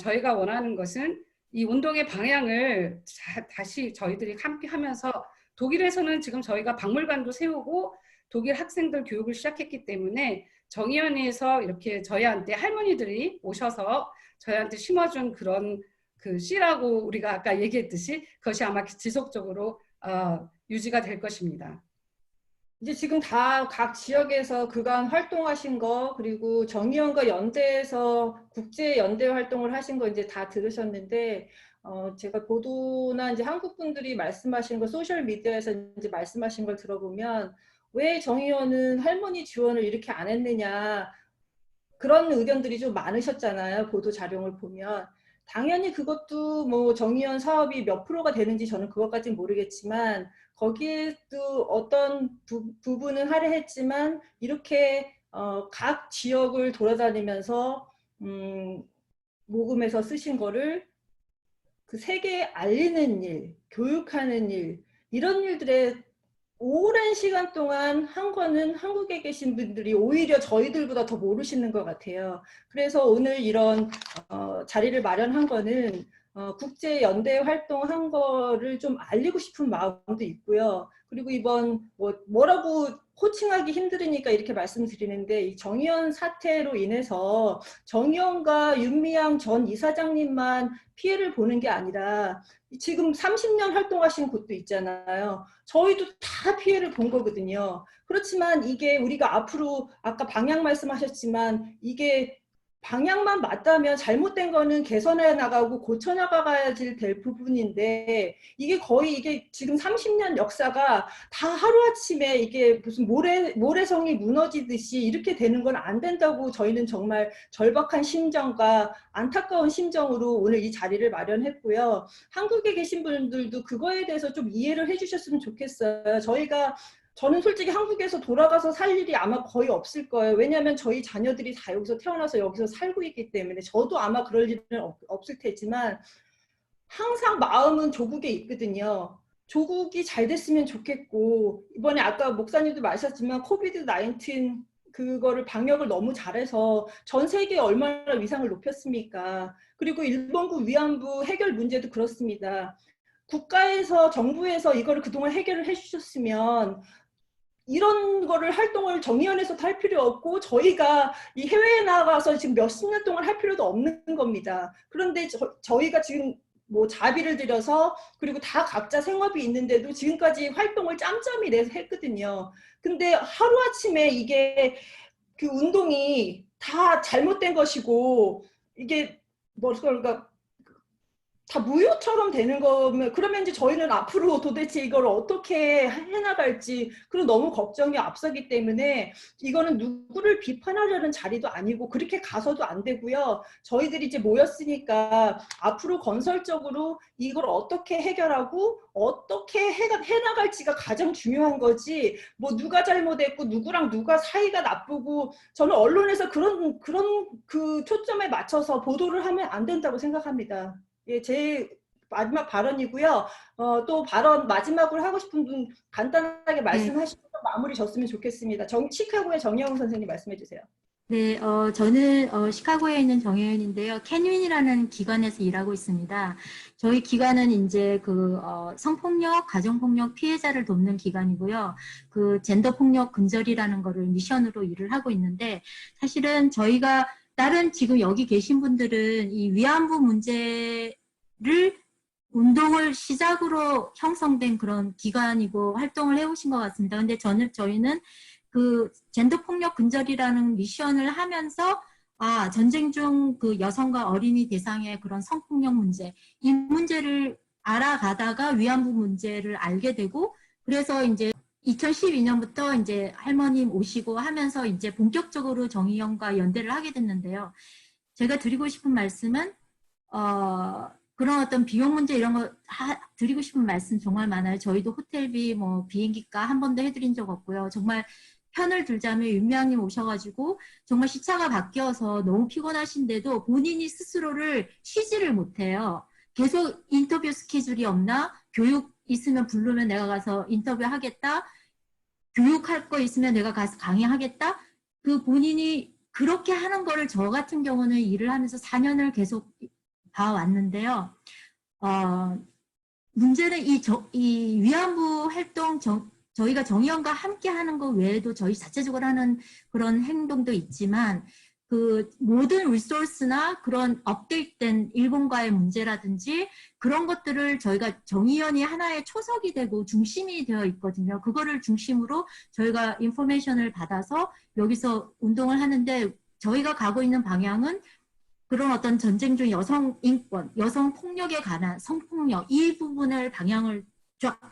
저희가 원하는 것은 이 운동의 방향을 다시 저희들이 함께 하면서, 독일에서는 지금 저희가 박물관도 세우고 독일 학생들 교육을 시작했기 때문에 정의연에서 이렇게 저희한테 할머니들이 오셔서 저희한테 심어준 그런 그 씨라고 우리가 아까 얘기했듯이 그것이 아마 지속적으로 유지가 될 것입니다. 이제 지금 다 각 지역에서 그간 활동하신 거, 그리고 정의원과 연대에서 국제 연대 활동을 하신 거 이제 다 들으셨는데, 제가 보도나 이제 한국 분들이 말씀하신 거, 소셜 미디어에서 이제 말씀하신 걸 들어보면 왜 정의원은 할머니 지원을 이렇게 안 했느냐, 그런 의견들이 좀 많으셨잖아요. 보도 자료를 보면. 당연히 그것도 뭐 정의원 사업이 몇 프로가 되는지 저는 그것까지는 모르겠지만, 거기에도 어떤 부분은 할애했지만 이렇게 각 지역을 돌아다니면서 모금해서 쓰신 거를 그 세계에 알리는 일, 교육하는 일, 이런 일들에 오랜 시간 동안 한 거는 한국에 계신 분들이 오히려 저희들보다 더 모르시는 것 같아요. 그래서 오늘 이런 자리를 마련한 거는 국제 연대 활동한 거를 좀 알리고 싶은 마음도 있고요. 그리고 이번 뭐라고 호칭하기 힘들으니까 이렇게 말씀드리는데, 이 정의원 사태로 인해서 정의원과 윤미향 전 이사장님만 피해를 보는 게 아니라 지금 30년 활동하신 곳도 있잖아요. 저희도 다 피해를 본 거거든요. 그렇지만 이게 우리가 앞으로 아까 방향 말씀하셨지만 이게 방향만 맞다면 잘못된 거는 개선해 나가고 고쳐 나가야 될 부분인데, 이게 거의 이게 지금 30년 역사가 다 하루아침에 이게 무슨 모래성이 무너지듯이 이렇게 되는 건 안 된다고 저희는 정말 절박한 심정과 안타까운 심정으로 오늘 이 자리를 마련했고요. 한국에 계신 분들도 그거에 대해서 좀 이해를 해주셨으면 좋겠어요. 저는 솔직히 한국에서 돌아가서 살 일이 아마 거의 없을 거예요. 왜냐하면 저희 자녀들이 다 여기서 태어나서 여기서 살고 있기 때문에 저도 아마 그럴 일은 없을 테지만 항상 마음은 조국에 있거든요. 조국이 잘 됐으면 좋겠고, 이번에 아까 목사님도 말하셨지만 코비드-19 그거를 방역을 너무 잘해서 전 세계에 얼마나 위상을 높였습니까? 그리고 일본군 위안부 해결 문제도 그렇습니다. 국가에서 정부에서 이거를 그동안 해결을 해주셨으면 이런 거를 활동을 정의원에서도 할 필요 없고 저희가 이 해외에 나가서 지금 몇십 년 동안 할 필요도 없는 겁니다. 그런데 저희가 지금 뭐 자비를 들여서 그리고 다 각자 생업이 있는데도 지금까지 활동을 짬짬이 내서 했거든요. 근데 하루아침에 이게 그 운동이 다 잘못된 것이고 이게 뭐랄까 다 무효처럼 되는 거면, 그러면 이제 저희는 앞으로 도대체 이걸 어떻게 해나갈지 그런 너무 걱정이 앞서기 때문에 이거는 누구를 비판하려는 자리도 아니고 그렇게 가서도 안 되고요. 저희들이 이제 모였으니까 앞으로 건설적으로 이걸 어떻게 해결하고 어떻게 해나갈지가 가장 중요한 거지, 뭐 누가 잘못했고 누구랑 누가 사이가 나쁘고, 저는 언론에서 그런 그 초점에 맞춰서 보도를 하면 안 된다고 생각합니다. 예, 제 마지막 발언이고요. 또 발언 마지막으로 하고 싶은 분 간단하게 말씀하시고 마무리 졌으면 좋겠습니다. 시카고의 정영훈 선생님 말씀해 주세요. 네, 저는 시카고에 있는 정혜연인데요. 캔윈이라는 기관에서 일하고 있습니다. 저희 기관은 이제 성폭력, 가정폭력 피해자를 돕는 기관이고요. 그 젠더폭력 근절이라는 거를 미션으로 일을 하고 있는데, 사실은 저희가 다른 지금 여기 계신 분들은 이 위안부 문제를 운동을 시작으로 형성된 그런 기관이고 활동을 해오신 것 같습니다. 근데 저희는 그 젠더폭력 근절이라는 미션을 하면서 전쟁 중 그 여성과 어린이 대상의 그런 성폭력 문제, 이 문제를 알아가다가 위안부 문제를 알게 되고, 그래서 이제 2012년부터 이제 할머님 오시고 하면서 이제 본격적으로 정의연과 연대를 하게 됐는데요. 제가 드리고 싶은 말씀은 그런 어떤 비용 문제 이런 거 드리고 싶은 말씀 정말 많아요. 저희도 호텔비, 뭐 비행기가 한 번도 해드린 적 없고요. 정말 편을 들자면 윤미향님 오셔가지고 정말 시차가 바뀌어서 너무 피곤하신데도 본인이 스스로를 쉬지를 못해요. 계속 인터뷰 스케줄이 없나? 교육 있으면 부르면 내가 가서 인터뷰하겠다. 교육할 거 있으면 내가 가서 강의하겠다. 그 본인이 그렇게 하는 거를 저 같은 경우는 일을 하면서 4년을 계속 봐왔는데요. 문제는 이 위안부 활동 저희가 정의연과 함께 하는 거 외에도 저희 자체적으로 하는 그런 행동도 있지만 그 모든 리소스나 그런 업데이트된 일본과의 문제라든지 그런 것들을 저희가 정의연이 하나의 초석이 되고 중심이 되어 있거든요. 그거를 중심으로 저희가 인포메이션을 받아서 여기서 운동을 하는데 저희가 가고 있는 방향은 그런 어떤 전쟁 중 여성 인권, 여성 폭력에 관한 성폭력 이 부분을 방향을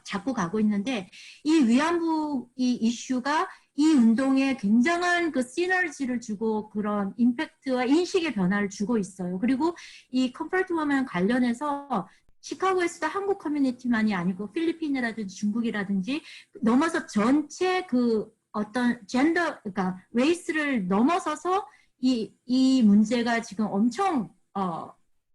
잡고 가고 있는데 이 위안부 이 이슈가 이 운동에 굉장한 그 시너지를 주고 그런 임팩트와 인식의 변화를 주고 있어요. 그리고 이 컴포트 워먼 관련해서 시카고에서도 한국 커뮤니티만이 아니고 필리핀이라든지 중국이라든지 넘어서 전체 그 어떤 젠더, 그러니까 레이스를 넘어서서 이 문제가 지금 엄청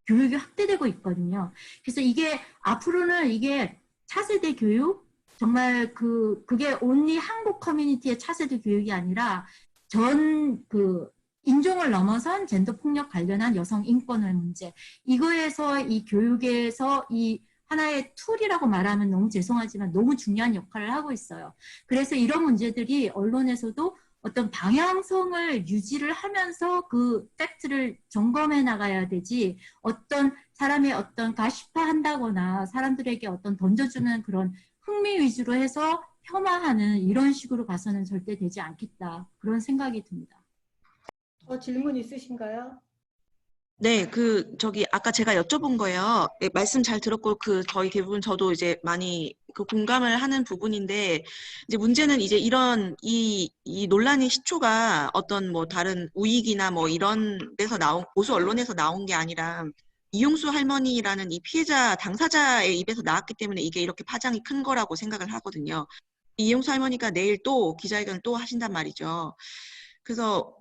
교육이 확대되고 있거든요. 그래서 이게 앞으로는 이게 차세대 교육 정말 그게 온리 한국 커뮤니티의 차세대 교육이 아니라 전 그 인종을 넘어선 젠더 폭력 관련한 여성 인권의 문제 이거에서 이 교육에서 이 하나의 툴이라고 말하면 너무 죄송하지만 너무 중요한 역할을 하고 있어요. 그래서 이런 문제들이 언론에서도 어떤 방향성을 유지를 하면서 그 팩트를 점검해 나가야 되지 어떤 사람의 어떤 가시화한다거나 사람들에게 어떤 던져주는 그런 흥미 위주로 해서 폄하하는 이런 식으로 가서는 절대 되지 않겠다. 그런 생각이 듭니다. 질문 있으신가요? 네, 아까 제가 여쭤본 거예요. 네, 말씀 잘 들었고, 저희 대부분 저도 이제 많이 공감을 하는 부분인데, 이제 문제는 이제 이 논란의 시초가 어떤 뭐 다른 우익이나 뭐 이런 데서 보수 언론에서 나온 게 아니라, 이용수 할머니라는 이 피해자, 당사자의 입에서 나왔기 때문에 이게 이렇게 파장이 큰 거라고 생각을 하거든요. 이용수 할머니가 내일 또 기자회견을 또 하신단 말이죠. 그래서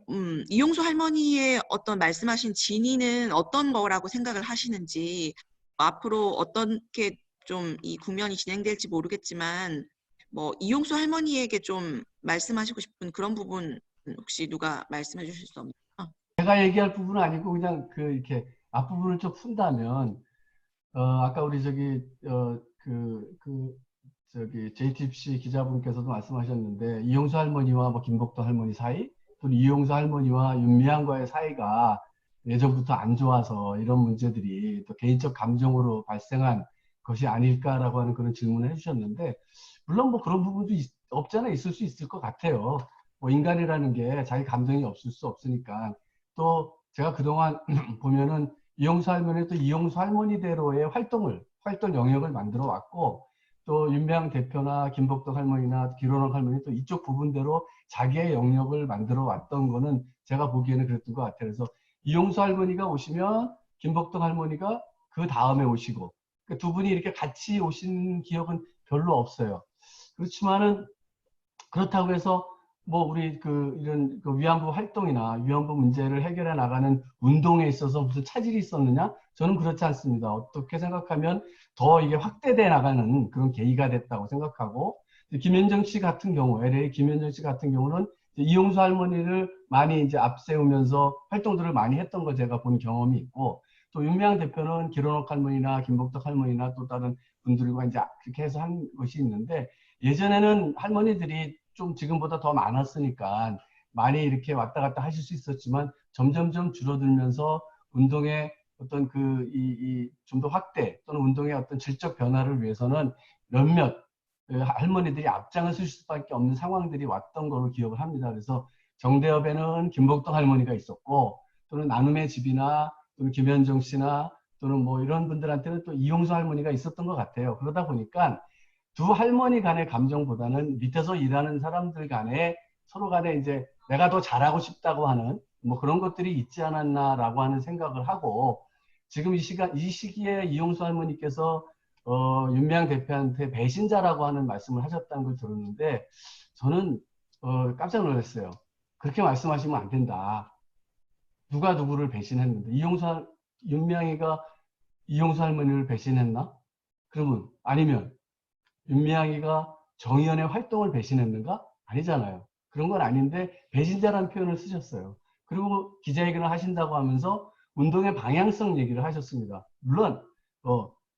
이용수 할머니의 어떤 말씀하신 진위는 어떤 거라고 생각을 하시는지 앞으로 어떻게 좀 이 국면이 진행될지 모르겠지만 뭐 이용수 할머니에게 좀 말씀하시고 싶은 그런 부분 혹시 누가 말씀해 주실 수 없나요? 제가 얘기할 부분은 아니고 그냥 이렇게 앞부분을 좀 푼다면 아까 우리 JTBC 기자분께서도 말씀하셨는데 이용수 할머니와 뭐 김복도 할머니 사이 또 이용수 할머니와 윤미향과의 사이가 예전부터 안 좋아서 이런 문제들이 또 개인적 감정으로 발생한 것이 아닐까라고 하는 그런 질문을 해주셨는데 물론 뭐 그런 부분도 없잖아 있을 수 있을 것 같아요. 뭐 인간이라는 게 자기 감정이 없을 수 없으니까 또 제가 그동안 보면은 이용수 할머니는 또 이용수 할머니대로의 활동 영역을 만들어 왔고 또 윤미향 대표나 김복덕 할머니나 기론옥 할머니 또 이쪽 부분대로 자기의 영역을 만들어 왔던 거는 제가 보기에는 그랬던 것 같아요. 그래서 이용수 할머니가 오시면 김복덕 할머니가 그 다음에 오시고 그 두 분이 이렇게 같이 오신 기억은 별로 없어요. 그렇지만은 그렇다고 해서 뭐 우리 이런 위안부 활동이나 위안부 문제를 해결해 나가는 운동에 있어서 무슨 차질이 있었느냐? 저는 그렇지 않습니다. 어떻게 생각하면 더 이게 확대돼 나가는 그런 계기가 됐다고 생각하고 김현정 씨 같은 경우, LA 김현정 씨 같은 경우는 이용수 할머니를 많이 이제 앞세우면서 활동들을 많이 했던 거 제가 본 경험이 있고 또 윤미향 대표는 기론옥 할머니나 김복덕 할머니나 또 다른 분들과 이제 그렇게 해서 한 것이 있는데 예전에는 할머니들이 좀 지금보다 더 많았으니까 많이 이렇게 왔다 갔다 하실 수 있었지만 점점점 줄어들면서 운동의 어떤 좀 더 확대 또는 운동의 어떤 질적 변화를 위해서는 몇몇 할머니들이 앞장을 쓸 수밖에 없는 상황들이 왔던 걸로 기억을 합니다. 그래서 정대협에는 김복동 할머니가 있었고 또는 나눔의 집이나 또는 김현정 씨나 또는 뭐 이런 분들한테는 또 이용수 할머니가 있었던 것 같아요. 그러다 보니까 두 할머니 간의 감정보다는 밑에서 일하는 사람들 간에 서로 간에 이제 내가 더 잘하고 싶다고 하는 뭐 그런 것들이 있지 않았나라고 하는 생각을 하고 지금 이 시기에 이용수 할머니께서 윤미향 대표한테 배신자라고 하는 말씀을 하셨다는 걸 들었는데 저는 깜짝 놀랐어요. 그렇게 말씀하시면 안 된다. 누가 누구를 배신했는데 윤미향이가 이용수 할머니를 배신했나? 그러면 아니면 윤미향이가 정의연의 활동을 배신했는가? 아니잖아요. 그런 건 아닌데 배신자라는 표현을 쓰셨어요. 그리고 기자회견을 하신다고 하면서 운동의 방향성 얘기를 하셨습니다. 물론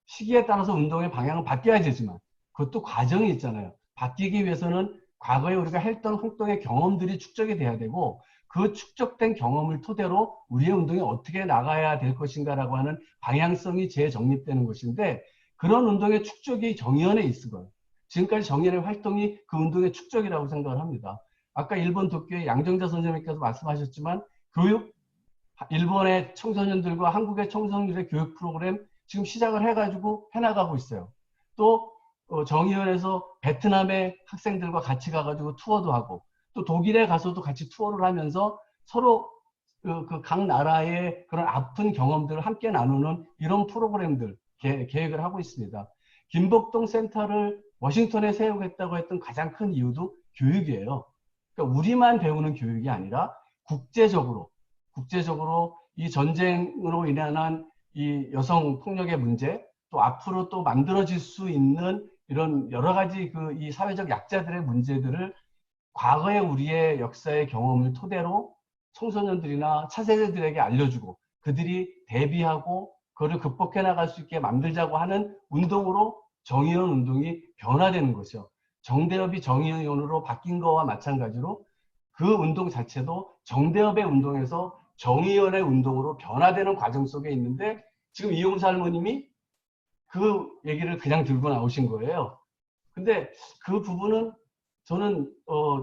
시기에 따라서 운동의 방향은 바뀌어야 되지만 그것도 과정이 있잖아요. 바뀌기 위해서는 과거에 우리가 했던 활동의 경험들이 축적이 돼야 되고 그 축적된 경험을 토대로 우리의 운동이 어떻게 나가야 될 것인가라고 하는 방향성이 재정립되는 것인데 그런 운동의 축적이 정의연에 있어요. 지금까지 정의연의 활동이 그 운동의 축적이라고 생각을 합니다. 아까 일본 도쿄의 양정자 선생님께서 말씀하셨지만 교육, 일본의 청소년들과 한국의 청소년들의 교육 프로그램 지금 시작을 해가지고 해나가고 있어요. 또 정의연에서 베트남의 학생들과 같이 가가지고 투어도 하고 또 독일에 가서도 같이 투어를 하면서 서로 그 각 나라의 그런 아픈 경험들을 함께 나누는 이런 프로그램들 계획을 하고 있습니다. 김복동 센터를 워싱턴에 세우겠다고 했던 가장 큰 이유도 교육이에요. 그러니까 우리만 배우는 교육이 아니라 국제적으로 이 전쟁으로 인한 이 여성 폭력의 문제, 또 앞으로 또 만들어질 수 있는 이런 여러 가지 이 사회적 약자들의 문제들을 과거의 우리의 역사의 경험을 토대로 청소년들이나 차세대들에게 알려주고 그들이 대비하고 그거를 극복해 나갈 수 있게 만들자고 하는 운동으로 정의연 운동이 변화되는 거죠. 정대협이 정의연으로 바뀐 거와 마찬가지로 그 운동 자체도 정대협의 운동에서 정의연의 운동으로 변화되는 과정 속에 있는데 지금 이용수 할머님이 그 얘기를 그냥 들고 나오신 거예요. 근데 그 부분은 저는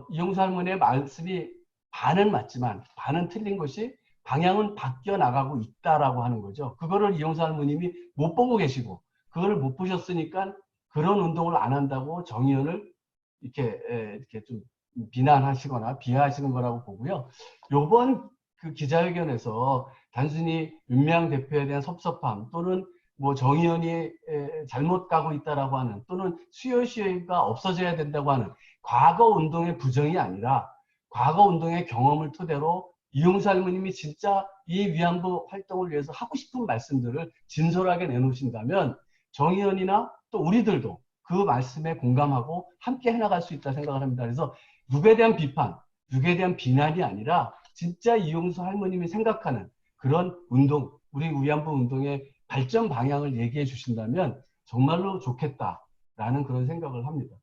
이용수 할머니의 말씀이 반은 맞지만 반은 틀린 것이 방향은 바뀌어 나가고 있다라고 하는 거죠. 그거를 이용수 할머님이 못 보고 계시고 그거를 못 보셨으니까 그런 운동을 안 한다고 정의연을 이렇게 좀 비난하시거나 비하하시는 거라고 보고요. 요번 그 기자회견에서 단순히 윤미향 대표에 대한 섭섭함 또는 뭐 정의연이 잘못 가고 있다라고 하는 또는 수요시효가 없어져야 된다고 하는 과거 운동의 부정이 아니라 과거 운동의 경험을 토대로 이용수 할머님이 진짜 이 위안부 활동을 위해서 하고 싶은 말씀들을 진솔하게 내놓으신다면 정의연이나 또 우리들도 그 말씀에 공감하고 함께 해나갈 수 있다 생각을 합니다. 그래서 누구에 대한 비판, 누구에 대한 비난이 아니라 진짜 이용수 할머님이 생각하는 그런 운동, 우리 위안부 운동의 발전 방향을 얘기해 주신다면 정말로 좋겠다라는 그런 생각을 합니다.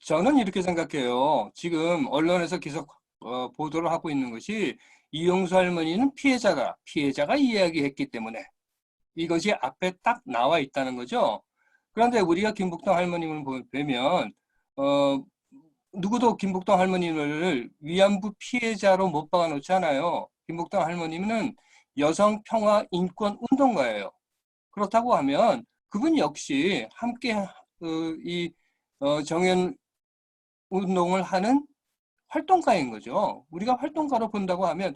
저는 이렇게 생각해요. 지금 언론에서 계속 보도를 하고 있는 것이 이용수 할머니는 피해자가 이야기했기 때문에 이것이 앞에 딱 나와 있다는 거죠. 그런데 우리가 김복동 할머님을 보면 누구도 김복동 할머님을 위안부 피해자로 못 박아놓지 않아요. 김복동 할머님은 여성 평화 인권 운동가예요. 그렇다고 하면 그분 역시 함께 이 정의연 운동을 하는 활동가인 거죠. 우리가 활동가로 본다고 하면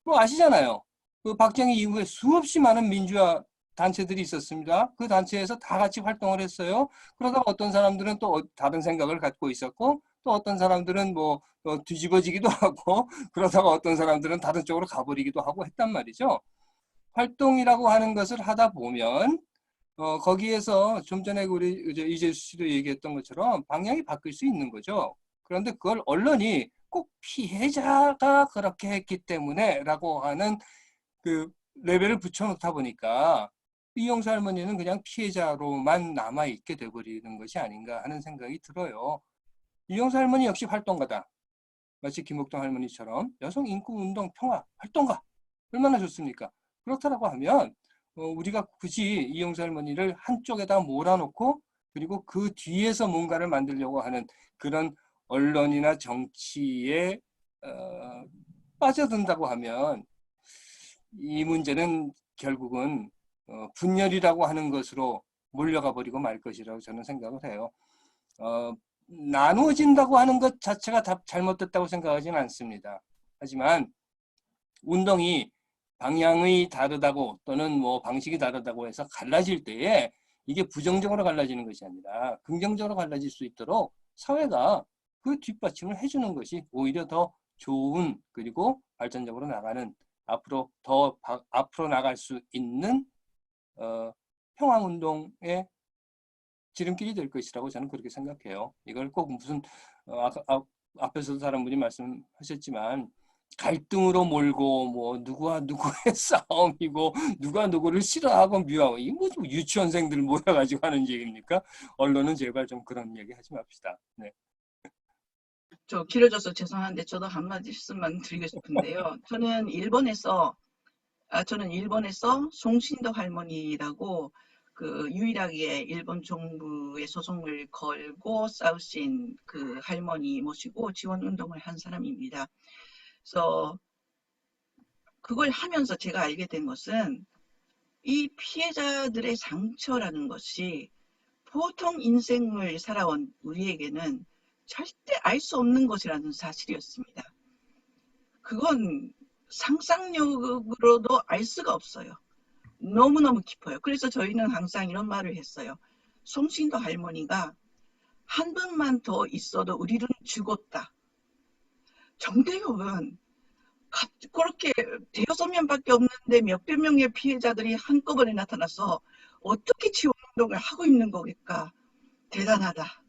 뭐 아시잖아요. 그 박정희 이후에 수없이 많은 민주화 단체들이 있었습니다. 그 단체에서 다 같이 활동을 했어요. 그러다가 어떤 사람들은 또 다른 생각을 갖고 있었고 또 어떤 사람들은 뭐 뒤집어지기도 하고 그러다가 어떤 사람들은 다른 쪽으로 가버리기도 하고 했단 말이죠. 활동이라고 하는 것을 하다 보면 거기에서 좀 전에 우리 이재수 씨도 얘기했던 것처럼 방향이 바뀔 수 있는 거죠. 그런데 그걸 언론이 꼭 피해자가 그렇게 했기 때문에 라고 하는 그 레벨을 붙여놓다 보니까 이용수 할머니는 그냥 피해자로만 남아있게 돼버리는 것이 아닌가 하는 생각이 들어요. 이용수 할머니 역시 활동가다. 마치 김복동 할머니처럼 여성 인권운동 평화 활동가. 얼마나 좋습니까? 그렇다고 하면 우리가 굳이 이용수 할머니를 한쪽에다 몰아놓고 그리고 그 뒤에서 뭔가를 만들려고 하는 그런 언론이나 정치에 빠져든다고 하면 이 문제는 결국은 분열이라고 하는 것으로 몰려가 버리고 말 것이라고 저는 생각을 해요. 나누어진다고 하는 것 자체가 다 잘못됐다고 생각하지는 않습니다. 하지만 운동이 방향이 다르다고 또는 뭐 방식이 다르다고 해서 갈라질 때에 이게 부정적으로 갈라지는 것이 아니라 긍정적으로 갈라질 수 있도록 사회가 그 뒷받침을 해주는 것이 오히려 더 좋은 그리고 발전적으로 나가는 앞으로 더 앞으로 나갈 수 있는 평화운동의 지름길이 될 것이라고 저는 그렇게 생각해요. 이걸 꼭 무슨 앞에서도 다른 분이 말씀하셨지만 갈등으로 몰고 뭐 누구와 누구의 싸움이고 누가 누구를 싫어하고 미워하고 이게 뭐 유치원생들 모여가지고 하는 얘기입니까? 언론은 제발 좀 그런 얘기 하지 맙시다. 네. 저 길어져서 죄송한데 저도 한 말씀만 드리고 싶은데요. 저는 일본에서 송신도 할머니라고 그 유일하게 일본 정부에 소송을 걸고 싸우신 그 할머니 모시고 지원 운동을 한 사람입니다. 그래서 그걸 하면서 제가 알게 된 것은 이 피해자들의 상처라는 것이 보통 인생을 살아온 우리에게는 절대 알 수 없는 것이라는 사실이었습니다. 그건 상상력으로도 알 수가 없어요. 너무너무 깊어요. 그래서 저희는 항상 이런 말을 했어요. 송신도 할머니가 한 번만 더 있어도 우리는 죽었다. 정대협은 그렇게 대여섯 명밖에 없는데 몇백 명의 피해자들이 한꺼번에 나타나서 어떻게 지원운동을 하고 있는 거겠까. 대단하다.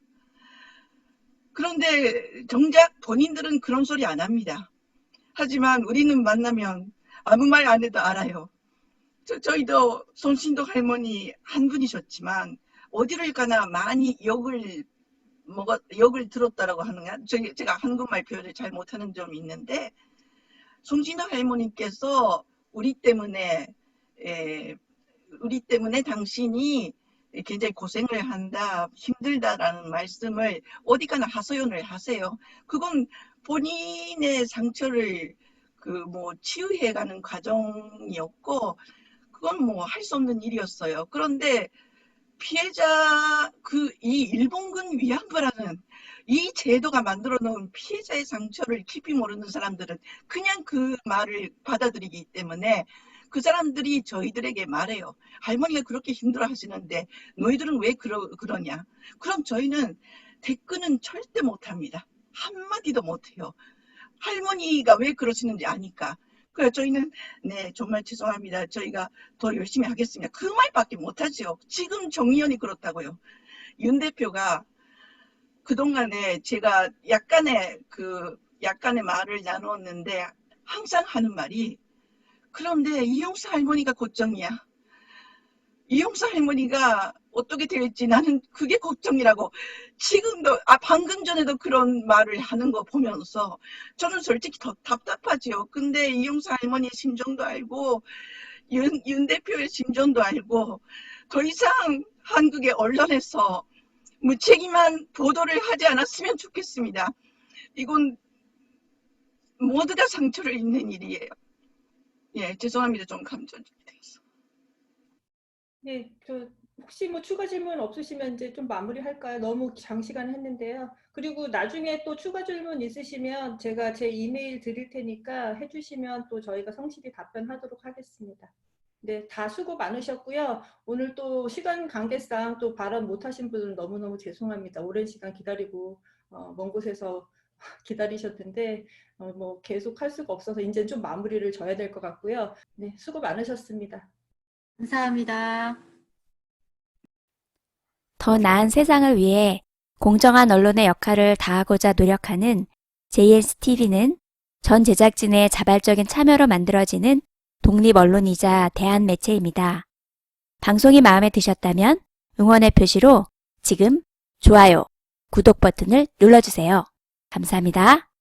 그런데 정작 본인들은 그런 소리 안 합니다. 하지만 우리는 만나면 아무 말 안 해도 알아요. 저희도 손신도 할머니 한 분이셨지만 어디를 가나 많이 욕을 들었다라고 하는가? 제가 한국말 표현을 잘 못하는 점이 있는데 손신도 할머니께서 우리 때문에 당신이 굉장히 고생을 한다, 힘들다라는 말씀을 어디 가나 하소연을 하세요. 그건 본인의 상처를 치유해가는 과정이었고, 그건 할 수 없는 일이었어요. 그런데 피해자, 이 일본군 위안부라는 이 제도가 만들어 놓은 피해자의 상처를 깊이 모르는 사람들은 그냥 그 말을 받아들이기 때문에 그 사람들이 저희들에게 말해요. 할머니가 그렇게 힘들어 하시는데 너희들은 왜 그러냐. 그럼 저희는 대꾸는 절대 못합니다. 한마디도 못해요. 할머니가 왜 그러시는지 아니까. 그래서 저희는 네 정말 죄송합니다. 저희가 더 열심히 하겠습니다. 그 말밖에 못하죠. 지금 정의연이 그렇다고요. 윤 대표가 그동안에 제가 약간의 말을 나누었는데 항상 하는 말이 그런데 이용수 할머니가 걱정이야. 이용수 할머니가 어떻게 될지 나는 그게 걱정이라고 지금도 방금 전에도 그런 말을 하는 거 보면서 저는 솔직히 더 답답하지요. 근데 이용수 할머니의 심정도 알고 윤 대표의 심정도 알고 더 이상 한국의 언론에서 무책임한 보도를 하지 않았으면 좋겠습니다. 이건 모두가 상처를 입는 일이에요. 예, 죄송합니다. 좀 감정이 되겠어. 네, 혹시 추가 질문 없으시면 이제 좀 마무리할까요? 너무 장시간 했는데요. 그리고 나중에 또 추가 질문 있으시면 제가 제 이메일 드릴 테니까 해주시면 또 저희가 성실히 답변하도록 하겠습니다. 네, 다 수고 많으셨고요. 오늘 또 시간 관계상 또 발언 못하신 분들은 너무너무 죄송합니다. 오랜 시간 기다리고 먼 곳에서 기다리셨는데 계속 할 수가 없어서 이제 좀 마무리를 져야 될 것 같고요. 네, 수고 많으셨습니다. 감사합니다. 더 나은 세상을 위해 공정한 언론의 역할을 다하고자 노력하는 JNCTV는 전 제작진의 자발적인 참여로 만들어지는 독립 언론이자 대한 매체입니다. 방송이 마음에 드셨다면 응원의 표시로 지금 좋아요, 구독 버튼을 눌러주세요. 감사합니다.